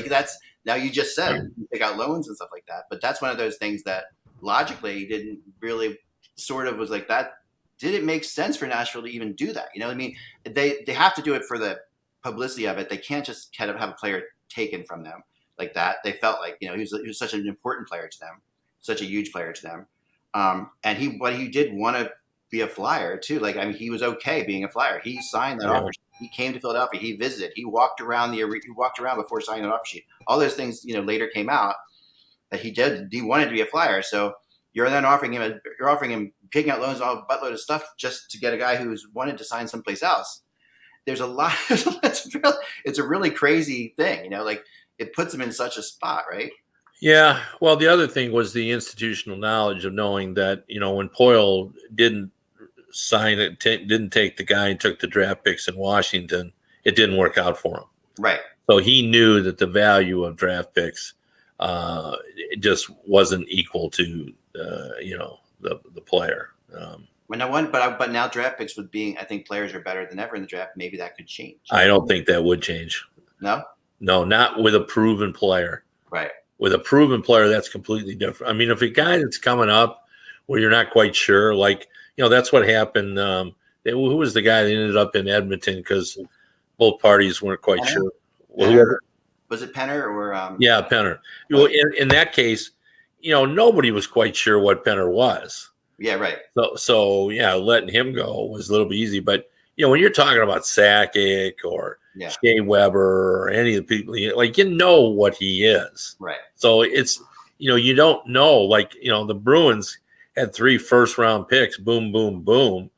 S1: That's now you just said they got loans and stuff like that, but that's one of those things that logically didn't really sort of was like that. Did it make sense for Nashville to even do that? I mean, they have to do it for the publicity of it. They can't just kind of have a player taken from them like that. They felt like he was such an important player to them, such a huge player to them. And he did want to be a Flyer too. He was okay being a Flyer. He signed that offer sheet. He came to Philadelphia. He visited. He walked around before signing that offer sheet. All those things, later came out that he did. He wanted to be a Flyer. So you're then offering him picking out loans, all a buttload of stuff just to get a guy who's wanted to sign someplace else. There's a lot. It's a really crazy thing, it puts him in such a spot, right?
S4: Yeah. Well, the other thing was the institutional knowledge of knowing that, when Poyle didn't sign it, didn't take the guy and took the draft picks in Washington, it didn't work out for him.
S1: Right.
S4: So he knew that the value of draft picks it just wasn't equal to, the player.
S1: But now draft picks I think players are better than ever in the draft. Maybe that could change.
S4: I don't think that would change.
S1: No,
S4: not with a proven player.
S1: Right.
S4: With a proven player, that's completely different. I mean, if a guy that's coming up where you're not quite sure, that's what happened. Who was the guy that ended up in Edmonton because both parties weren't quite sure?
S1: Was it Penner or?
S4: Yeah, Penner. Well, in that case, nobody was quite sure what Penner was.
S1: Yeah, right.
S4: So letting him go was a little bit easy. But when you're talking about Sakic or Shea Weber or any of the people, what he is.
S1: Right.
S4: So it's you don't know. The Bruins had 3 first-round picks, boom, boom, boom,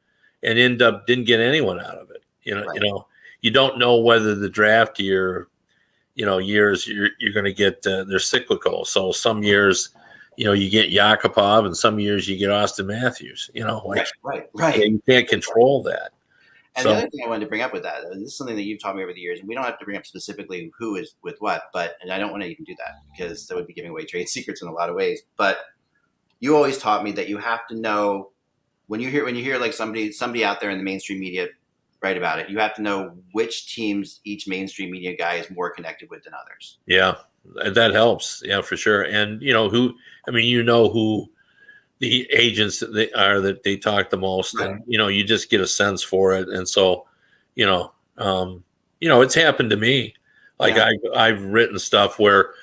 S4: and didn't get anyone out of it. You don't know whether the draft years you're going to get they're cyclical. So some years. You get Yakupov, and some years you get Austin Matthews.
S1: Right.
S4: You can't control that.
S1: And the other thing I wanted to bring up with that, and this is something that you've taught me over the years, and we don't have to bring up specifically who is with what, and I don't want to even do that because that would be giving away trade secrets in a lot of ways. But you always taught me that you have to know when you hear like somebody out there in the mainstream media write about it, you have to know which teams each mainstream media guy is more connected with than others.
S4: Yeah, that helps. Yeah, for sure. And who the agents that they talk the most, right. And you just get a sense for it. And so, it's happened to me. I've written stuff where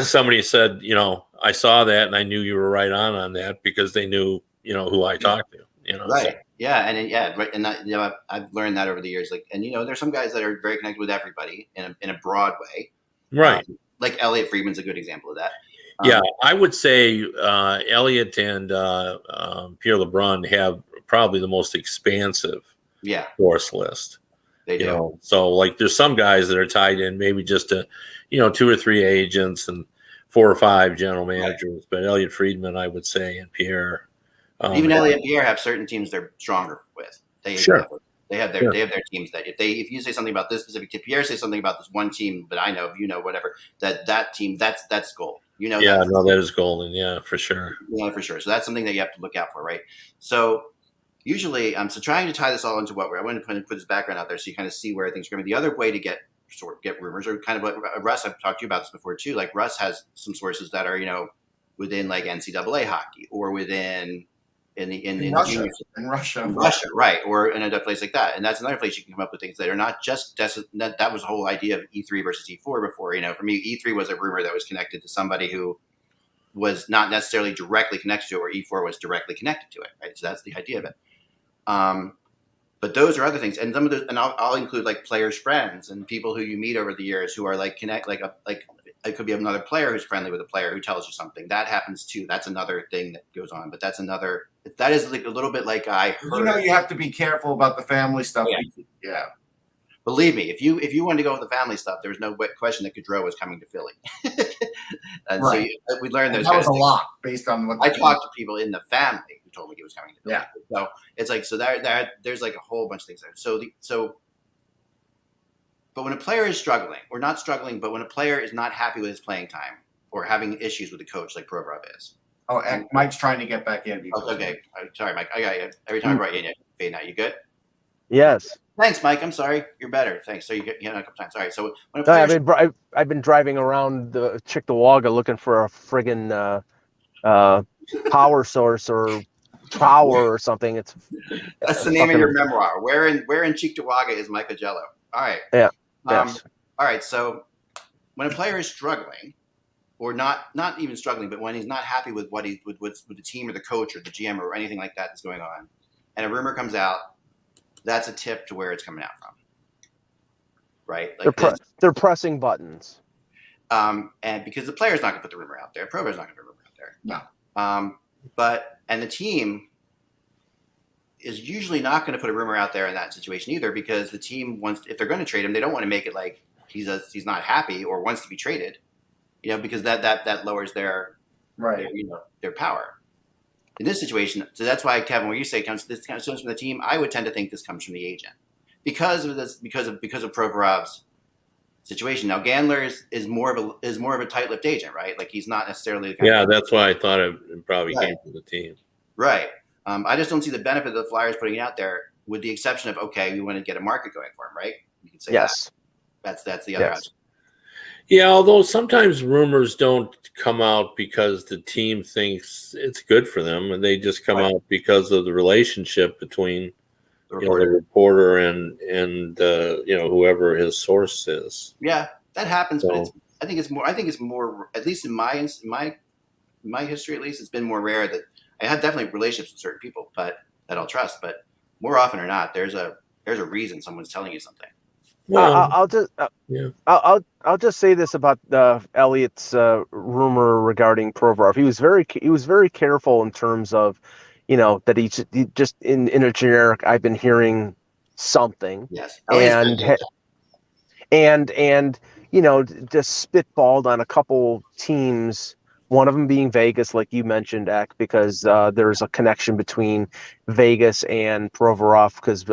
S4: somebody said, I saw that and I knew you were right on that because they knew, who I talked to.
S1: Right.
S4: So.
S1: Yeah. And right. And I've learned that over the years. There's some guys that are very connected with everybody in a broad way.
S4: Right.
S1: Like Elliot Friedman's a good example of that.
S4: Yeah, I would say Elliot and Pierre LeBrun have probably the most expansive force list.
S1: They do.
S4: So there's some guys that are tied in maybe just to, 2 or 3 agents and 4 or 5 general managers. Right. But Elliot Friedman, I would say, and Pierre.
S1: Even Elliot and Pierre have certain teams they're stronger with. They have their teams that if you say something about this specific team, Pierre says something about this one team that I know, whatever, that team, that's gold.
S4: That is golden. Yeah, for sure.
S1: Yeah, for sure. So that's something that you have to look out for, right? So usually, so trying to tie this all into I want to put this background out there so you kind of see where things are going. The other way to get rumors or kind of what Russ, I've talked to you about this before too. Russ has some sources that are, within NCAA hockey or within
S2: in Russia,
S1: right, or in another place like that. And that's another place you can come up with things that are not just that was the whole idea of E3 versus E4 before. For me, E3 was a rumor that was connected to somebody who was not necessarily directly connected to it, or E4 was directly connected to it, right? So that's the idea of it. But those are other things, and some of and I'll include like players' friends and people who you meet over the years who are like it could be another player who's friendly with a player who tells you something. That happens too. That's another thing that goes on. But that is like a little bit like I heard.
S2: You have to be careful about the family stuff. Yeah.
S1: Believe me, if you wanted to go with the family stuff, there was no question that Gaudreau was coming to Philly. And right. So we learned those.
S2: That was a lot based on what
S1: I talked to people in the family who told me he was coming to Philly. Yeah. So it's like there's like a whole bunch of things there. But when a player is struggling, or not struggling, but when a player is not happy with his playing time or having issues with the coach, like Provorov is.
S2: Oh, and Mike's trying to get back in.
S1: Okay. Sorry, Mike. I got you. Every time I brought you in, you fade now. You good?
S3: Yes.
S1: Thanks, Mike. I'm sorry. You're better. Thanks. So you get a couple times. All right. So when a player
S3: I've been driving around the Cheektowaga looking for a friggin' power source or tower or something.
S1: That's the name of your memoir. Where in Cheektowaga is Michelangelo? All right.
S3: Yeah. Yes.
S1: All right. So when a player is struggling, or not even struggling, but when he's not happy with with the team or the coach or the GM or anything like that that's going on, and a rumor comes out, that's a tip to where it's coming out from. Right? Like
S3: they're pressing buttons.
S1: And because the player's not going to put the rumor out there, Provo's not going to put the rumor out there.
S2: No.
S1: And the team is usually not going to put a rumor out there in that situation either, because the team if they're going to trade him, they don't want to make it like he's not happy or wants to be traded, because that lowers their their power. In this situation, so that's why, Kevin, when you say this comes from the team, I would tend to think this comes from the agent because of Provorov's situation. Now, Gandler is more of a tight-lipped agent, right? Like he's not necessarily.
S4: That's why I thought it probably came from the team.
S1: Right. I just don't see the benefit of the Flyers putting it out there, with the exception of we want to get a market going for him, right? You can say
S3: yes.
S1: That's the other option.
S4: Yeah, although sometimes rumors don't come out because the team thinks it's good for them, and they just come out because of the relationship between the reporter and whoever his source is.
S1: Yeah, that happens, but I think it's more. At least in my history, at least, it's been more rare that I have definitely relationships with certain people, but that I'll trust. But more often or not, there's a reason someone's telling you something.
S3: Well, I'll just say this about Elliott's rumor regarding Provorov. He was very careful in terms of, that he just in a generic. I've been hearing something.
S1: Yes,
S3: and just spitballed on a couple teams. One of them being Vegas, like you mentioned, Eck, because there's a connection between Vegas and Provorov, because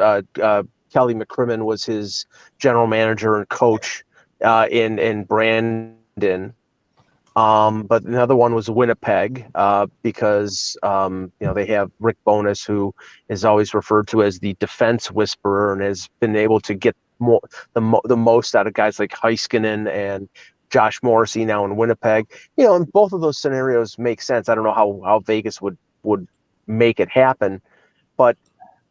S3: Kelly McCrimmon was his general manager and coach in Brandon. But another one was Winnipeg because they have Rick Bowness, who is always referred to as the defense whisperer and has been able to get the most out of guys like Heiskanen and Josh Morrissey now in Winnipeg. And both of those scenarios make sense. I don't know how Vegas would make it happen, but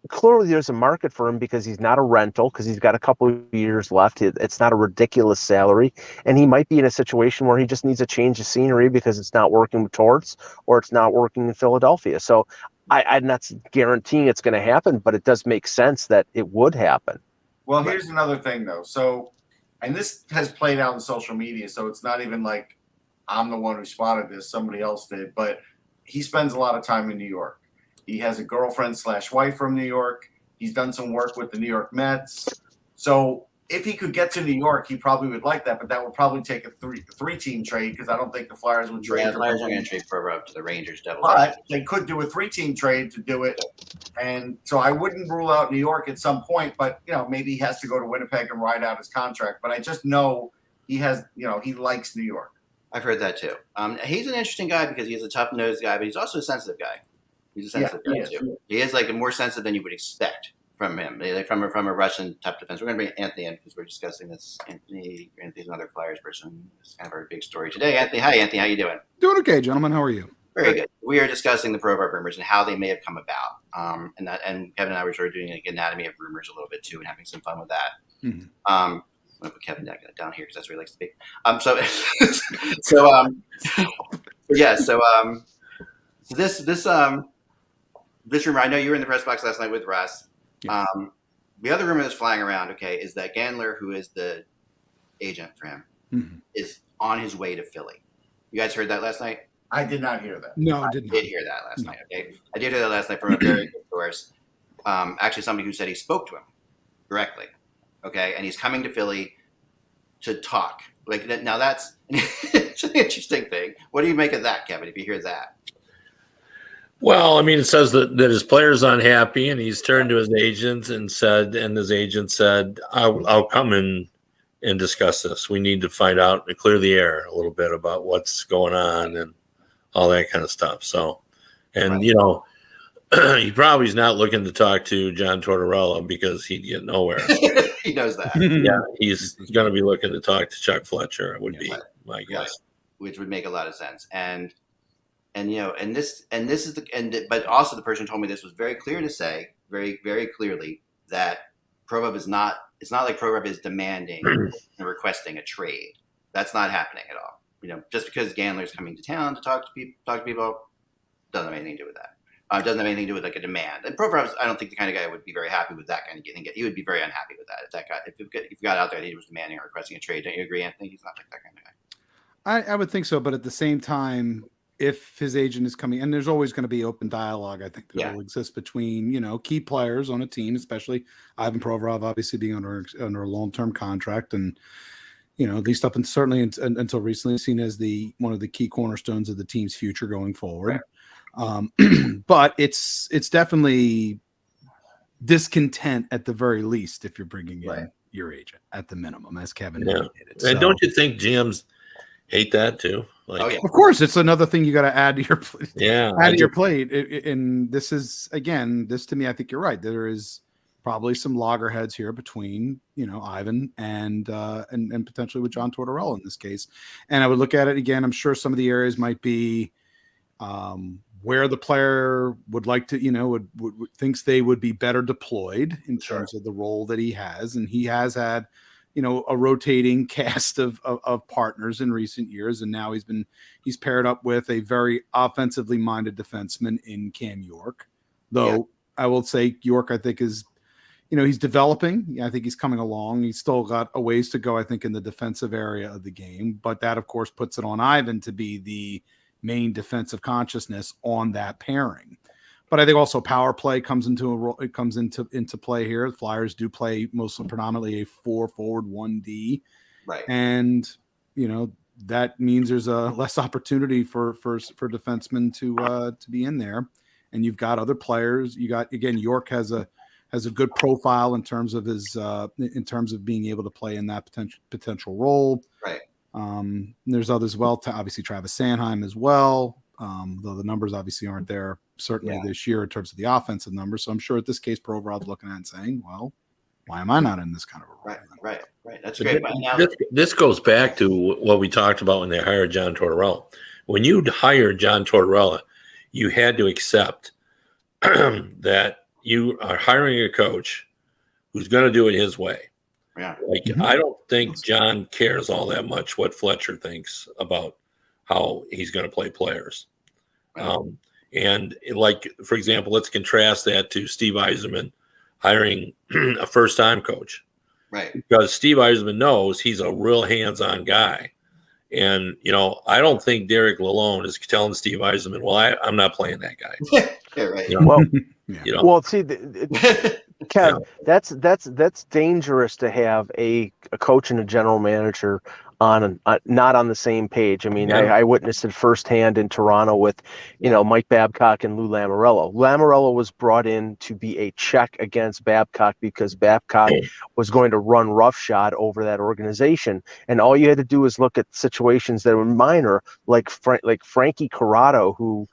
S3: clearly there's a market for him because he's not a rental, because he's got a couple of years left. It's not a ridiculous salary, and he might be in a situation where he just needs a change of scenery because it's not working with Torts or it's not working in Philadelphia. So I'm not guaranteeing it's going to happen, but it does make sense that it would happen.
S2: Well, here's another thing, though. So, and this has played out in social media, so it's not even like I'm the one who spotted this. Somebody else did, but he spends a lot of time in New York. He has a girlfriend/wife from New York. He's done some work with the New York Mets. So if he could get to New York, he probably would like that, but that would probably take a three-team trade, because I don't think the Flyers would trade.
S1: The Flyers are going to trade Provorov to the Rangers.
S2: But they could do a 3-team trade to do it. And so I wouldn't rule out New York at some point, but maybe he has to go to Winnipeg and ride out his contract. But I just know he has, he likes New York.
S1: I've heard that too. He's an interesting guy because he's a tough-nosed guy, but he's also a sensitive guy. He's a sensitive guy too. He is more sensitive than you would expect from him, from a Russian type defense. We're going to bring Anthony in because we're discussing this. Anthony's another Flyers person. It's kind of our big story today. Anthony, hi Anthony, how you doing?
S5: Doing okay, gentlemen. How are you?
S1: Very good. We are discussing the Provorov rumors and how they may have come about. And Kevin and I were sort of doing like anatomy of rumors a little bit too, and having some fun with that.
S5: Mm-hmm.
S1: I'm gonna put Kevin down here because that's where he likes to be. This rumor. I know you were in the press box last night with Russ.
S5: Yeah.
S1: The other rumor that's flying around, is that Gandler, who is the agent for him, is on his way to Philly. You guys heard that last night?
S2: I did not hear that.
S5: No,
S1: I
S5: did not.
S1: did hear that last night. Okay, I did hear that last night from a very good source. Actually, somebody who said he spoke to him directly. Okay, and he's coming to Philly to talk. Like now, that's it's an interesting thing. What do you make of that, Kevin? If you hear that.
S4: Well, I mean, it says that his player's unhappy, and he's turned to his agent and his agent said, "I'll come in and discuss this. We need to find out and clear the air a little bit about what's going on and all that kind of stuff." So, and he probably is not looking to talk to John Tortorella because he'd get nowhere.
S1: He knows that.
S4: Yeah, he's going to be looking to talk to Chuck Fletcher. Would be my guess,
S1: right. Which would make a lot of sense. But also the person told me this was very clear to say very, very clearly that Provorov is not. It's not like Provorov is demanding and requesting a trade. That's not happening at all. Just because Gandler's coming to town to talk to people, doesn't have anything to do with that. Doesn't have anything to do with like a demand. And Provorov, I don't think the kind of guy would be very happy with that kind of thing. He would be very unhappy with that. If you got out there and he was demanding or requesting a trade, don't you agree, Anthony? He's not like that kind of guy.
S5: I would think so, but at the same time, if his agent is coming, and there's always going to be open dialogue, I think that will exist between key players on a team, especially Ivan Provorov, obviously being under a long-term contract, and at least up and certainly until recently seen as one of the key cornerstones of the team's future going forward. Right. But it's definitely discontent at the very least if you're bringing in your agent at the minimum, as Kevin indicated.
S4: And don't you think GMs hate that too?
S5: Of course, it's another thing you got to add to your plate.
S4: Yeah,
S5: your plate. And this is this to me, I think you're right. There is probably some loggerheads here between Ivan and potentially with John Tortorella in this case. And I would look at it again. I'm sure some of the areas might be where the player would like to would thinks they would be better deployed in terms of the role that he has, and he has had a rotating cast of partners in recent years. And now he's paired up with a very offensively minded defenseman in Cam York, though I will say York, I think is, he's developing. I think he's coming along. He's still got a ways to go, I think, in the defensive area of the game, but that of course puts it on Ivan to be the main defensive consciousness on that pairing. But I think also power play comes into play here. The Flyers do play mostly predominantly a 4 forward 1D,
S1: right?
S5: And that means there's a less opportunity for defensemen to be in there. And you've got other players. You got York has a good profile in terms of his being able to play in that potential role.
S1: Right.
S5: There's others as well. Obviously Travis Sanheim as well. Though the numbers obviously aren't there certainly this year in terms of the offensive numbers. So I'm sure at this case, Provorov's looking at it and saying, well, why am I not in this kind of a role?
S1: Right. That's great.
S4: This goes back to what we talked about when they hired John Tortorella. When you hired John Tortorella, you had to accept that you are hiring a coach who's going to do it his way.
S1: Yeah.
S4: I don't think John cares all that much what Fletcher thinks about how he's going to play players. Wow. And for example, let's contrast that to Steve Yzerman hiring a first-time coach.
S1: Right.
S4: Because Steve Yzerman knows he's a real hands-on guy. And, I don't think Derek Lalonde is telling Steve Yzerman, well, I'm not playing that guy.
S1: Yeah, right.
S3: Well, see, Kev, that's dangerous to have a coach and a general manager not on the same page. I mean, I witnessed it firsthand in Toronto with, Mike Babcock and Lou Lamoriello. Lamoriello was brought in to be a check against Babcock because Babcock was going to run roughshod over that organization. And all you had to do was look at situations that were minor, like Frankie Corrado, who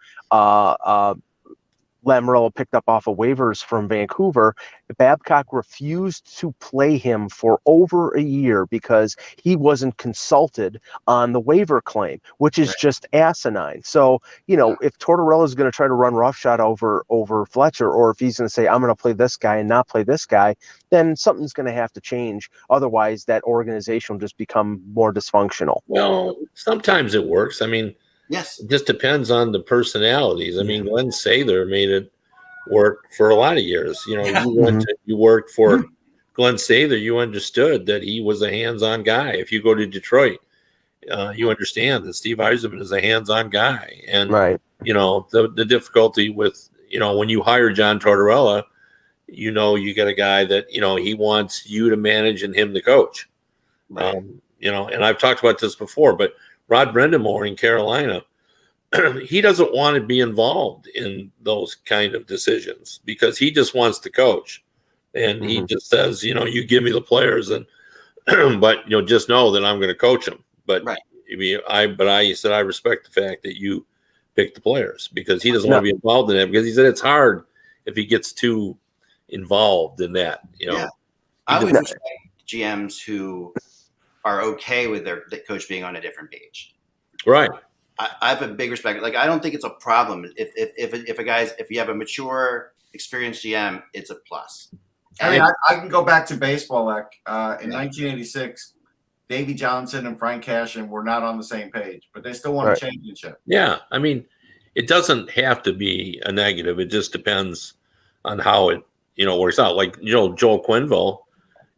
S3: Lamoriello picked up off of waivers from Vancouver. Babcock refused to play him for over a year because he wasn't consulted on the waiver claim, which is just asinine. So, if Tortorella is going to try to run roughshod over Fletcher, or if he's going to say, I'm going to play this guy and not play this guy, then something's going to have to change. Otherwise, that organization will just become more dysfunctional.
S4: Well, sometimes it works. I mean,
S1: yes,
S4: it just depends on the personalities. I mean, Glenn Sather made it work for a lot of years. You worked for Glenn Sather. You understood that he was a hands-on guy. If you go to Detroit, you understand that Steve Yzerman is a hands-on guy. And, the difficulty with, when you hire John Tortorella, you get a guy that, he wants you to manage and him to coach.
S1: Right.
S4: And I've talked about this before, but Rod Brendamore in Carolina, he doesn't want to be involved in those kind of decisions because he just wants to coach. And he just says, you give me the players and, but, just know that I'm going to coach them. But I said, I respect the fact that you pick the players because he doesn't want to be involved in that because he said it's hard if he gets too involved in that,
S1: I would respect GMs who are okay with their coach being on a different page.
S4: Right.
S1: I have a big respect. Like, I don't think it's a problem if you have a mature, experienced GM, it's a plus.
S2: I mean, I can go back to baseball. Like in 1986, Davey Johnson and Frank Cashin were not on the same page, but they still won a championship.
S4: Yeah, I mean, it doesn't have to be a negative. It just depends on how it works out. Like Joel Quenneville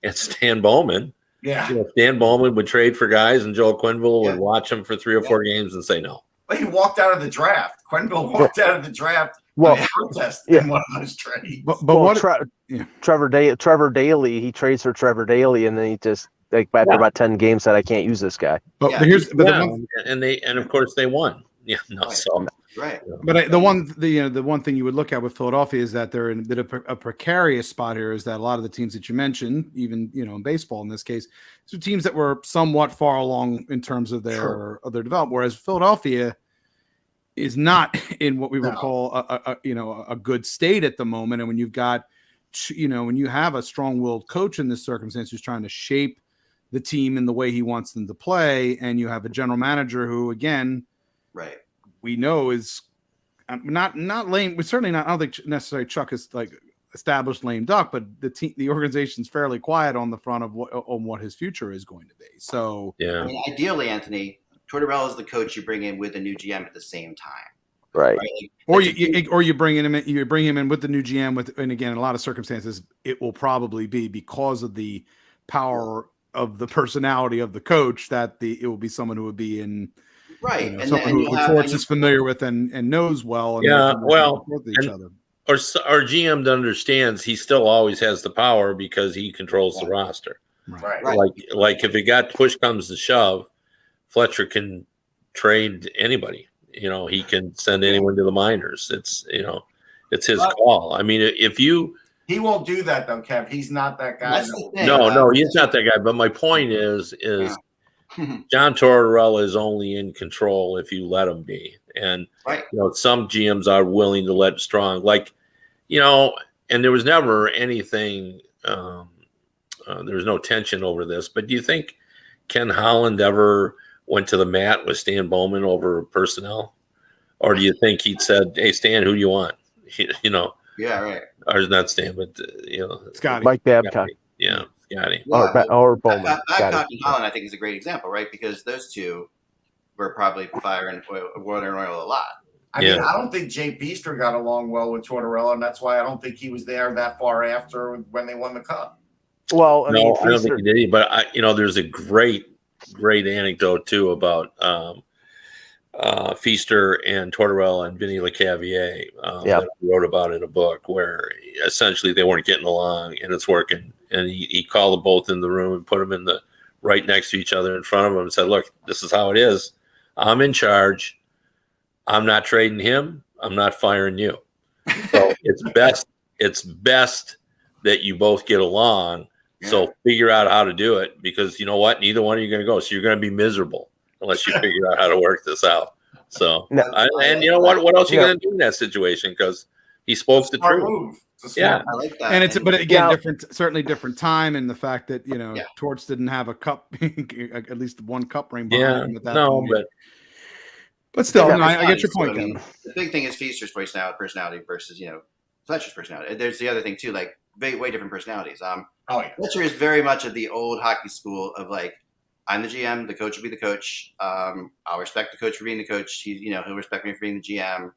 S4: and Stan Bowman.
S2: Yeah.
S4: Stan Bowman would trade for guys, and Joel Quenneville would watch them for 3 or 4 games and say no.
S2: Well, he walked out of the draft. Quenneville walked out of the draft. Protest in one of those trades.
S3: Trevor Daly, he trades for Trevor Daly, and then he just after about 10 games said, I can't use this guy.
S4: And of course they won. Yeah, no, so
S1: right.
S5: But the one thing you would look at with Philadelphia is that they're in a bit of a precarious spot here. Is that a lot of the teams that you mentioned, even in baseball in this case, so teams that were somewhat far along in terms of their development, whereas Philadelphia is not in what we would call a good state at the moment. And when you've got when you have a strong-willed coach in this circumstance who's trying to shape the team in the way he wants them to play, and you have a general manager who, again, we know is not lame. We're certainly not. I don't think necessarily Chuck is like established lame duck, but the organization's fairly quiet on the front of what his future is going to be. So
S1: I mean, ideally, Anthony, Tortorella is the coach you bring in with a new GM at the same time.
S3: Right.
S5: Or you bring him in with the new GM and again, in a lot of circumstances, it will probably be because of the power of the personality of the coach that it will be someone who would be in
S1: and
S5: someone who Schwartz is familiar with and knows well. And
S4: each other. Or our GM understands he still always has the power because he controls the roster.
S2: Right.
S4: Like if push comes to shove, Fletcher can trade anybody. He can send anyone to the minors. It's it's his call. I mean,
S2: he won't do that though, Kev. He's not that guy.
S4: No, he's not that guy. But my point is John Tortorella is only in control if you let him be. And some GMs are willing to let strong, and there was never anything. There was no tension over this. But do you think Ken Holland ever went to the mat with Stan Bowman over personnel, or do you think he'd said, "Hey, Stan, who do you want?"
S1: Yeah, right.
S4: Or not Stan, but
S5: Scotty,
S3: Mike Babcock.
S4: Yeah, Scotty.
S3: Or Bowman.
S1: Babcock and Holland, I think, is a great example, right? Because those two were probably firing water and oil a lot.
S2: I mean, I don't think Jay Feaster got along well with Tortorella, and that's why I don't think he was there that far after when they won the cup.
S3: Well,
S4: I don't think he did. But there's a great anecdote too about Feaster and Tortorella and Vinny LeCavier that I wrote about in a book where essentially they weren't getting along and it's working. And he called them both in the room and put them in the right next to each other in front of them and said, "Look, this is how it is. I'm in charge. I'm not trading him. I'm not firing you. So it's best that you both get along. So figure out how to do it because you know what? Neither one of you are going to go. So you're going to be miserable unless you figure out how to work this out." So, and you know what else are you going to do in that situation? Because he spoke the
S2: Smart
S4: truth.
S2: move.
S4: Yeah,
S1: I like that.
S5: And but again,
S3: Yeah.
S5: certainly different time, and the fact that
S1: Yeah.
S5: Torts didn't have a cup, at least one cup ring
S4: yeah,
S5: behind him at that
S4: no,
S5: point.
S4: but
S5: But still,
S3: Yeah.
S5: no, I get your point,
S1: I mean,
S5: Kevin.
S1: the big thing is Feaster's personality versus Fletcher's personality. There's the other thing too, like way different personalities.
S2: Oh yeah.
S1: Fletcher is very much of the old hockey school of like, I'm the GM, the coach will be the coach. I'll respect the coach for being the coach. He'll respect me for being the GM.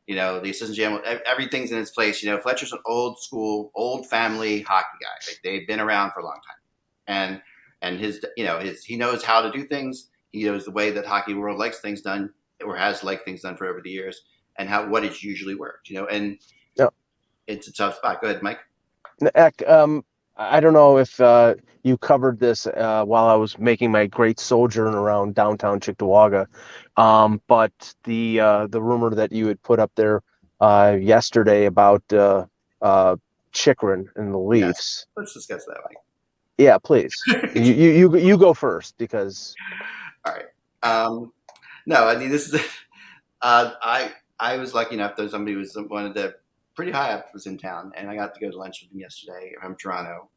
S1: The assistant GM, everything's in its place. Fletcher's an old school, old family hockey guy. Like, they've been around for a long time, and he knows how to do things. He knows the way that hockey world likes things done, or has liked things done for over the years, and what it's usually worked. And it's a tough spot. Go ahead, Mike.
S3: Eck, I don't know if you covered this while I was making my great sojourn around downtown Cheektowaga, but the rumor that you had put up there yesterday about Chikrin and the Leafs.
S1: Yeah. Let's discuss that, Mike.
S3: Yeah, please. you go first because.
S1: All right. No, I mean, this is. I was lucky enough that somebody was one of the pretty high up was in town, and I got to go to lunch with him yesterday from Toronto,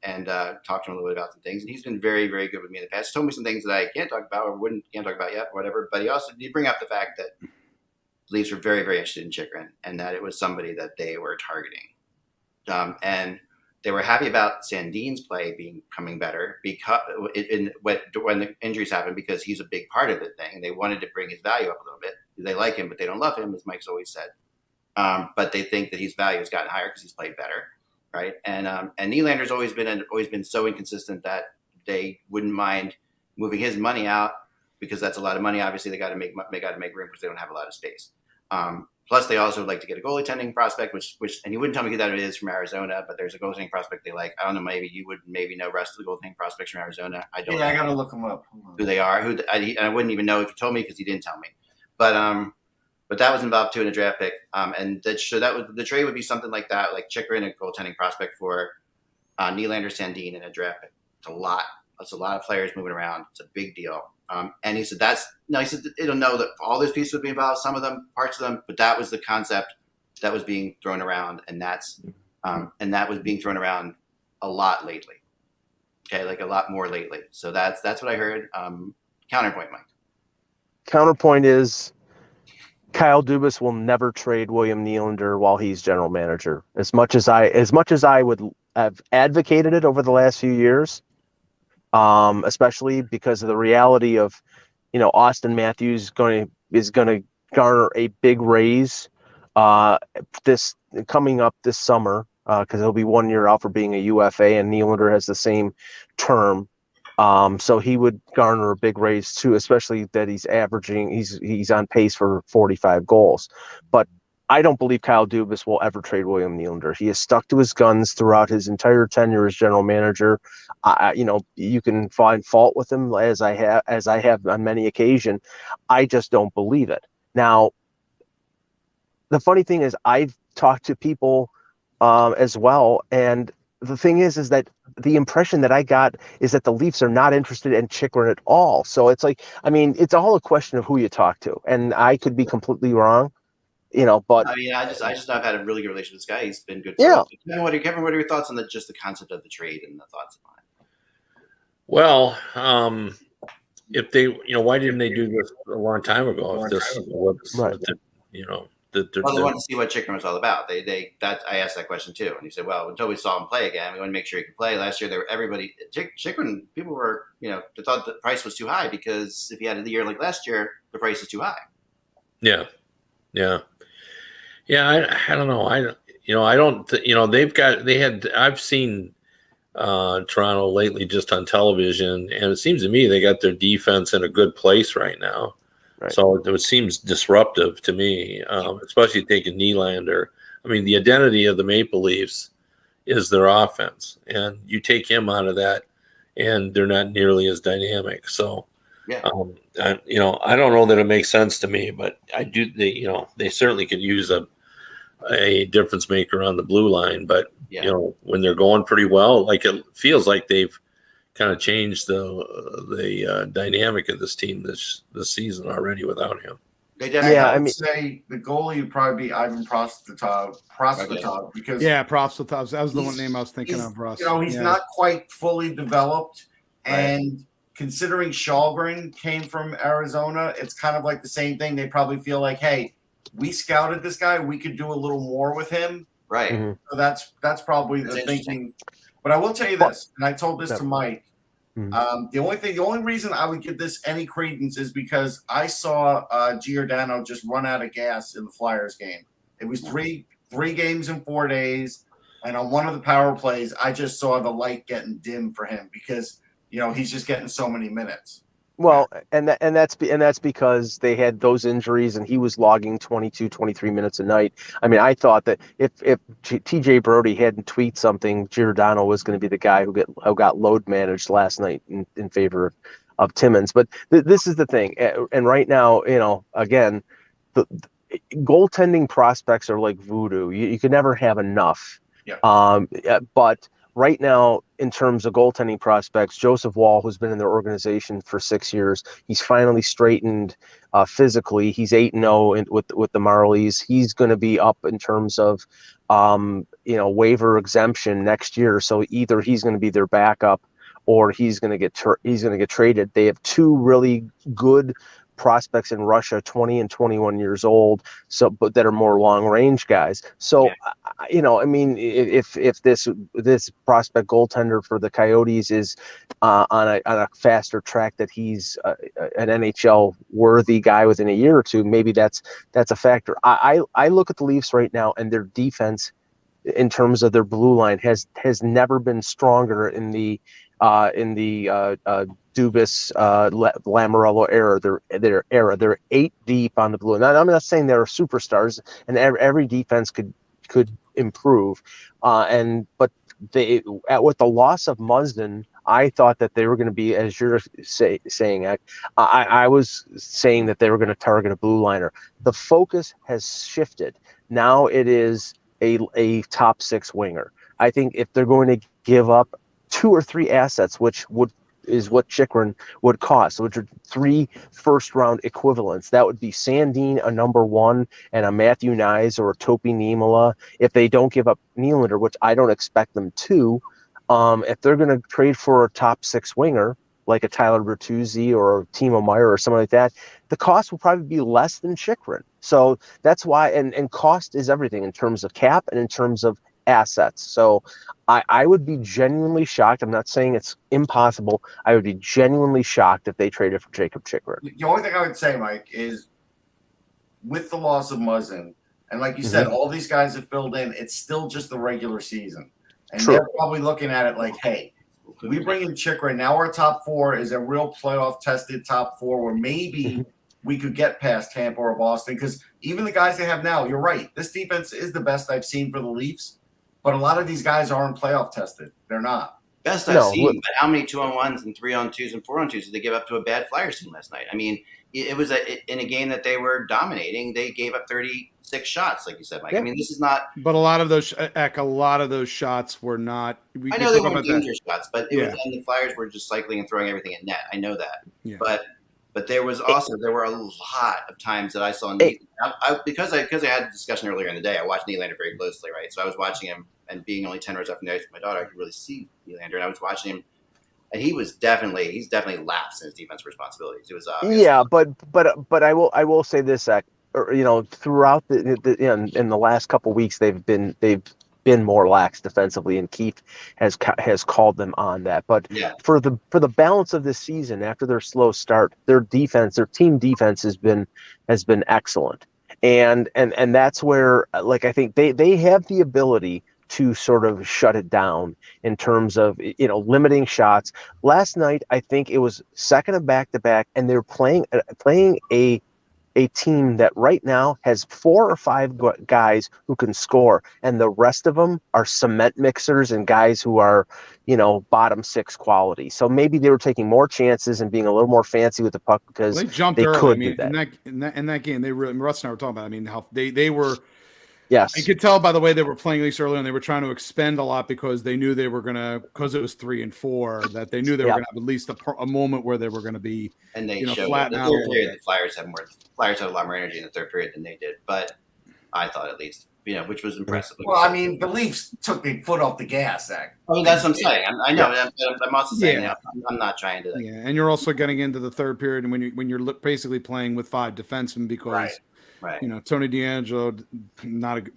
S1: and talk to him a little bit about some things. And he's been very, very good with me in the past. He told me some things that I can't talk about or can't talk about yet, or whatever. But he also did bring up the fact that Leafs were very, very interested in Chikrin, and that it was somebody that they were targeting. And they were happy about Sandin's play coming better because when the injuries happened, because he's a big part of the thing. And they wanted to bring his value up a little bit. They like him, but they don't love him, as Mike's always said. But they think that his value has gotten higher because he's played better, right? And Nylander's always been so inconsistent that they wouldn't mind moving his money out, because that's a lot of money. Obviously, they got to make room because they don't have a lot of space. Plus, they also like to get a goalie tending prospect, which and you wouldn't tell me who that is from Arizona, but there's a goalie tending prospect they like. I don't know, maybe you would know rest of the goalie tending prospects from Arizona. I don't.
S2: Yeah, I gotta look them up.
S1: Who they are? I wouldn't even know if you told me, because he didn't tell me. But that was involved too in a draft pick. And that was the trade would be something like that, like Chikrin, a goaltending prospect for Nylander, Sandin, in a draft pick. It's a lot. That's a lot of players moving around. It's a big deal. And he said he said it'll know that all those pieces would be involved, some of them, parts of them, but that was the concept that was being thrown around, and that was being thrown around a lot lately. Okay, like a lot more lately. So that's what I heard. Counterpoint, Mike.
S3: Counterpoint is Kyle Dubas will never trade William Nylander while he's general manager. As much as I would have advocated it over the last few years. Especially because of the reality of, Austin Matthews is going to garner a big raise this coming up this summer, because he'll be 1 year out for being a UFA, and Nylander has the same term. So he would garner a big raise too, especially that he's on pace for 45 goals. But I don't believe Kyle Dubas will ever trade William Nylander. He has stuck to his guns throughout his entire tenure as general manager. You can find fault with him as I have on many occasions. I just don't believe it. Now, the funny thing is, I've talked to people as well, and the thing is that the impression that I got is that the Leafs are not interested in Chikrin at all. So it's like, it's all a question of who you talk to, and I could be completely wrong. But
S1: I mean, I just have had a really good relationship with this guy. He's been good.
S3: Yeah.
S1: Kevin, what are your thoughts on just the concept of the trade and the thoughts on it?
S4: Well, if they, why didn't they do this a long time ago? If this was,
S3: right.
S1: They wanted to see what Chikrin was all about. I asked that question too, and he said, "Well, until we saw him play again, we want to make sure he could play." Last year, Chikrin. People were, they thought the price was too high, because if he had a year like last year, the price is too high.
S4: Yeah. I don't know. I don't. I've seen Toronto lately just on television, and it seems to me they got their defense in a good place right now. Right. So it seems disruptive to me, especially taking Nylander. The identity of the Maple Leafs is their offense, and you take him out of that, and they're not nearly as dynamic. So,
S1: yeah.
S4: I don't know that it makes sense to me, but I do. They certainly could use a difference maker on the blue line, but when they're going pretty well, like it feels like they've kind of changed the dynamic of this team this season already without him.
S2: I would say the goalie would probably be Ivan Provorov because
S5: Provorov. That was the one name I was thinking of, Russ.
S2: He's not quite fully developed, and considering Shalgren came from Arizona, it's kind of like the same thing. They probably feel like, hey, we scouted this guy, we could do a little more with him.
S1: Right.
S2: Mm-hmm. So that's probably the thinking. But I will tell you this, and I told this to Mike. The only reason I would give this any credence is because I saw Giordano just run out of gas in the Flyers game. It was three games in 4 days, and on one of the power plays, I just saw the light getting dim for him because he's just getting so many minutes.
S3: Well, and that's because they had those injuries, and he was logging 22, 23 minutes a night. I mean, I thought that if TJ Brody hadn't tweeted something, Giordano was going to be the guy who got load managed last night in favor of Timmins. But this is the thing, and right now, again, the goaltending prospects are like voodoo. You can never have enough.
S2: Yeah.
S3: But right now, in terms of goaltending prospects, Joseph Wall, who's been in their organization for 6 years, he's finally straightened physically. He's 8-0 with the Marlies. He's going to be up in terms of waiver exemption next year. So either he's going to be their backup or he's going to get traded. They have two really good prospects in Russia, 20 and 21 years old, but that are more long range guys. So, I mean, if this prospect goaltender for the Coyotes is on a faster track, that he's an NHL worthy guy within a year or two, maybe that's a factor. I look at the Leafs right now, and their defense, in terms of their blue line, has never been stronger in the Dubas, Lamoriello era. They're 8 deep on the blue. Now, I'm not saying they're superstars, and every defense could improve. But with the loss of Muzzin, I thought that they were going to be, as you're saying, I was saying that they were going to target a blue liner. The focus has shifted. Now it is a top 6 winger. I think if they're going to give up 2 or 3 assets, which is what Chychrun would cost, which are 3 first-round equivalents. That would be Sandin, a number 1, and a Matthew Nyes or a Topi Niemela. If they don't give up Nylander, which I don't expect them to, if they're going to trade for a top 6 winger, like a Tyler Bertuzzi or a Timo Meier or something like that, the cost will probably be less than Chychrun. So that's why, and cost is everything in terms of cap and in terms of assets. So I would be genuinely shocked. I'm not saying it's impossible. I would be genuinely shocked if they traded for Jacob Chychrun.
S2: The only thing I would say, Mike, is with the loss of Muzzin, and like you said, all these guys have filled in, it's still just the regular season. And they're probably looking at it like, hey, we bring in Chychrun. Now our top 4 is a real playoff-tested top 4 where maybe we could get past Tampa or Boston. Because even the guys they have now, you're right, this defense is the best I've seen for the Leafs. But a lot of these guys aren't playoff tested. They're not.
S1: Best I've seen, but how many 2-on-1s and 3-on-2s and 4-on-2s did they give up to a bad Flyers team last night? I mean, it was in a game that they were dominating. They gave up 36 shots, like you said, Mike. Yeah. I mean, this is not.
S5: But a lot of those shots were not.
S1: I know they weren't dangerous shots, but it was, and the Flyers were just cycling and throwing everything at net. I know that. Yeah. But there were a lot of times that I saw because I had a discussion earlier in the day. I watched Nylander very closely, right? So I was watching him, and being only 10 rows up from the ice with my daughter, I could really see Nylander, and I was watching him, and he's definitely lapsed in his defensive responsibilities. It was
S3: but I will say this, Zach, throughout in the last couple of weeks they've been more lax defensively, and Keith has called them on that. But for the balance of this season, after their slow start, their team defense has been excellent, and that's where, like, I think they have the ability to sort of shut it down in terms of limiting shots. Last night, I think it was second of back-to-back, and they're playing a team that right now has 4 or 5 guys who can score, and the rest of them are cement mixers and guys who are, bottom 6 quality. So maybe they were taking more chances and being a little more fancy with the puck because
S5: they jumped
S3: they
S5: early.
S3: could
S5: I mean,
S3: do that.
S5: In that game, they really, Russ and I were talking about, I mean, how they were
S3: Yes.
S5: You could tell by the way they were playing at least earlier, and they were trying to expend a lot because they knew they were going to, because it was 3-4, that they knew they were going to have at least a moment where they were going to be,
S1: and they
S5: showed
S1: flatten
S5: it.
S1: out. The third period, the Flyers had a lot more energy in the third period than they did, but I thought at least, which was impressive.
S2: Well, I mean, the Leafs took their foot off the gas, Zach.
S1: I mean, that's what I'm saying. I know. Yeah. I'm also saying I'm not trying to.
S5: Yeah, and you're also getting into the third period, and when you're basically playing with 5 defensemen because,
S1: right.
S5: Tony DeAngelo,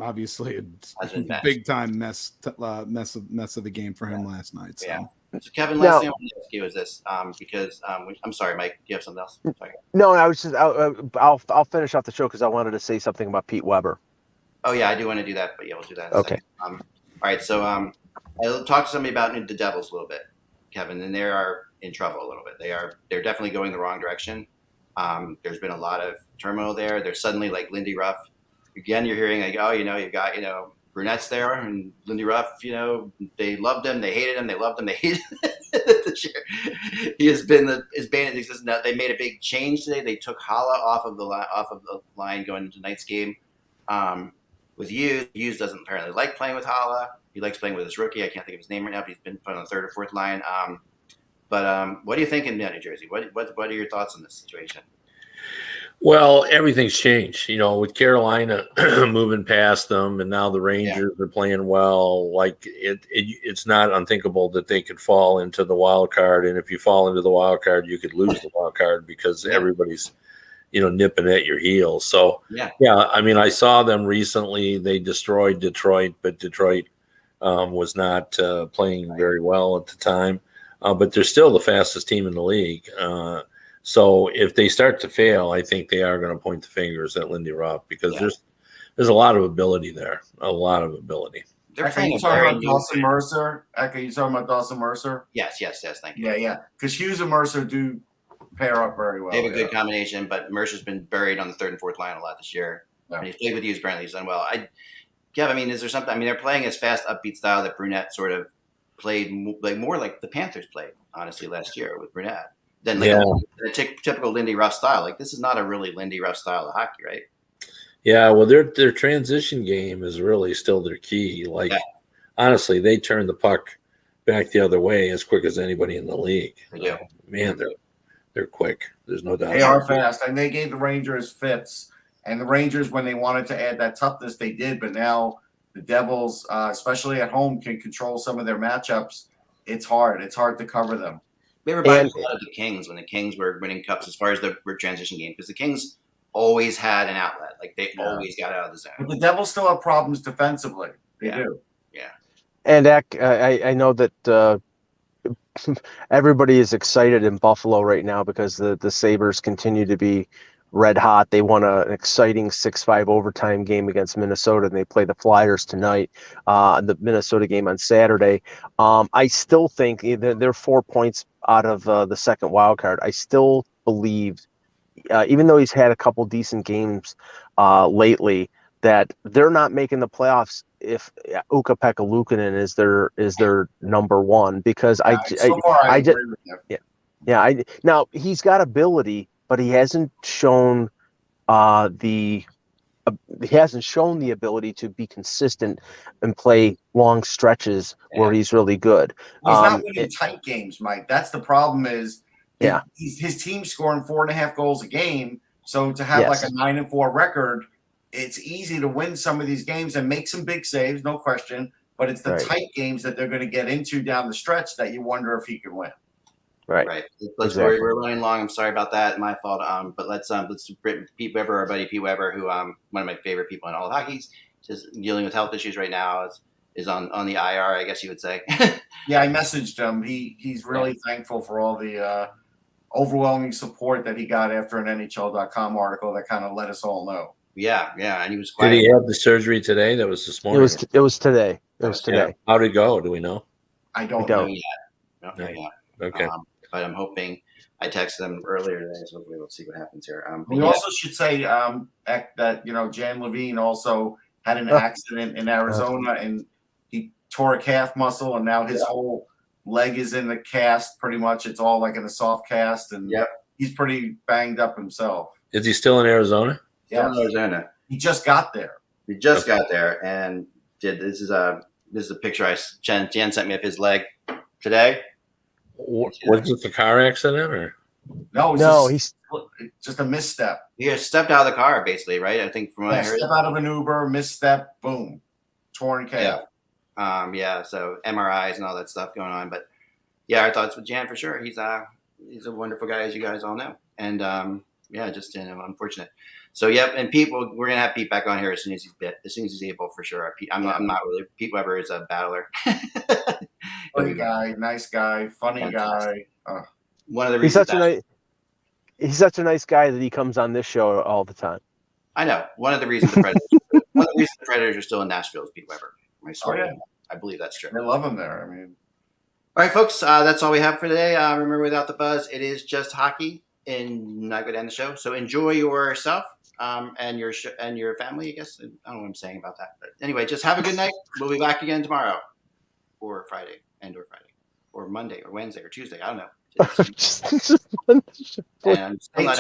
S5: obviously a big time mess of the game for him last night. So.
S1: Yeah. So Kevin, last thing I want to ask you is this, because I'm sorry, Mike, do you have something else? Sorry.
S3: No, I was just I'll finish off the show because I wanted to say something about Pete Weber.
S1: Oh yeah, I do want to do that, but yeah, we'll do that in a second. All right, so I talked to somebody about the Devils a little bit, Kevin, and they are in trouble a little bit. They're definitely going the wrong direction. There's been a lot of turmoil there. They're suddenly like Lindy Ruff. Again, you're hearing like, you've got Brunettes there and Lindy Ruff. They loved him, they hated him, they loved him, they hated him. He has been his band exists now. They made a big change today. They took Hala off of the line going into tonight's game. With Hughes doesn't apparently like playing with Hala. He likes playing with his rookie. I can't think of his name right now, but he's been put on the third or fourth line. But what do you think in New Jersey? What are your thoughts on this situation?
S4: Well, everything's changed, with Carolina moving past them, and now the Rangers are playing well. Like it's not unthinkable that they could fall into the wild card, and if you fall into the wild card, you could lose the wild card because everybody's nipping at your heels. So I mean, I saw them recently. They destroyed Detroit, but Detroit was not playing very well at the time. But they're still the fastest team in the league. So if they start to fail, I think they are going to point the fingers at Lindy Ruff because there's a lot of ability there, a lot of ability.
S2: Are you talking about Dawson Mercer? Are you talking about Dawson Mercer?
S1: Yes, thank you.
S2: Yeah. Because Hughes and Mercer do pair up very well.
S1: They have a good combination, but Mercer's been buried on the third and fourth line a lot this year. Yeah. And he's played with Hughes, apparently he's done well. I mean, is there something? I mean, they're playing his fast, upbeat style that Brunette sort of played more like the Panthers played, honestly, last year with Brunette. Than a typical Lindy Ruff style. Like, this is not a really Lindy Ruff style of hockey, right?
S4: Yeah, well, their transition game is really still their key. Like, honestly, they turn the puck back the other way as quick as anybody in the league. Man, they're quick. There's no doubt.
S2: They are fast, and they gave the Rangers fits. And the Rangers, when they wanted to add that toughness, they did. But now the Devils, especially at home, can control some of their matchups. It's hard. It's hard to cover them.
S1: We ever buy a lot of the Kings when the Kings were winning cups as far as the transition game, because the Kings always had an outlet. Like, they always got out of the zone.
S2: But the Devils still have problems defensively. They do.
S1: Yeah.
S3: And I know that everybody is excited in Buffalo right now because the Sabres continue to be red hot. They won an exciting 6-5 overtime game against Minnesota, and they play the Flyers tonight. The Minnesota game on Saturday. I still think they're 4 points out of the second wild card. I still believe, even though he's had a couple decent games lately, that they're not making the playoffs if Ukko-Pekka Luukkonen is their number one. Because now he's got ability, but he hasn't shown the ability to be consistent and play long stretches where he's really good.
S2: He's not winning tight games, Mike. That's the problem. His team's scoring 4.5 goals a game. So to have like a 9-4 record, it's easy to win some of these games and make some big saves, no question. But it's the tight games that they're going to get into down the stretch that you wonder if he can win.
S3: Right.
S1: We're running long. I'm sorry about that. My fault. But let's Pete Weber, our buddy Pete Weber, who one of my favorite people in all of hockey, just dealing with health issues right now, is on the IR, I guess you would say.
S2: Yeah, I messaged him. He's really thankful for all the overwhelming support that he got after an NHL.com article that kind of let us all know.
S1: Yeah, and he was quiet.
S4: Did he have the surgery today? That was this morning.
S3: It was today.
S4: How did it go? Do we know?
S2: I don't know yet.
S1: Not yet.
S4: Okay.
S1: But I'm hoping. I texted them earlier today, so we'll see what happens here.
S2: We also should say that Jan Levine also had an accident in Arizona, and he tore a calf muscle, and now his whole leg is in the cast. Pretty much, it's all like in a soft cast, and he's pretty banged up himself.
S4: Is he still in Arizona?
S2: Yeah,
S1: Arizona.
S2: He just got there.
S1: We just got there and this is a picture Jan sent me of his leg today.
S4: Was this a car accident or?
S2: No, he's just a misstep.
S1: He just stepped out of the car, basically, right? I think from what I heard.
S2: Step out of an Uber, misstep, boom, torn calf.
S1: So MRIs and all that stuff going on. But yeah, our thoughts with Jan for sure. He's a wonderful guy, as you guys all know. And just unfortunate. So and Pete, we're gonna have Pete back on here as soon as he's able for sure. Pete, I'm not really. Pete Weber is a battler.
S2: Funny guy, nice guy, funny guy.
S1: One of the reasons
S3: he's such a nice guy that he comes on this show all the time.
S1: I know. One of the reasons the Predators are still in Nashville is Pete Weber. I swear, I believe that's true.
S2: They love him there. I mean,
S1: all right, folks, that's all we have for today. Remember, without the buzz, it is just hockey, and not going to end the show. So enjoy yourself and your family. I guess I don't know what I'm saying about that, but anyway, just have a good night. We'll be back again tomorrow, or Friday, or Monday, or Wednesday, or Tuesday. I don't know. And I'm still not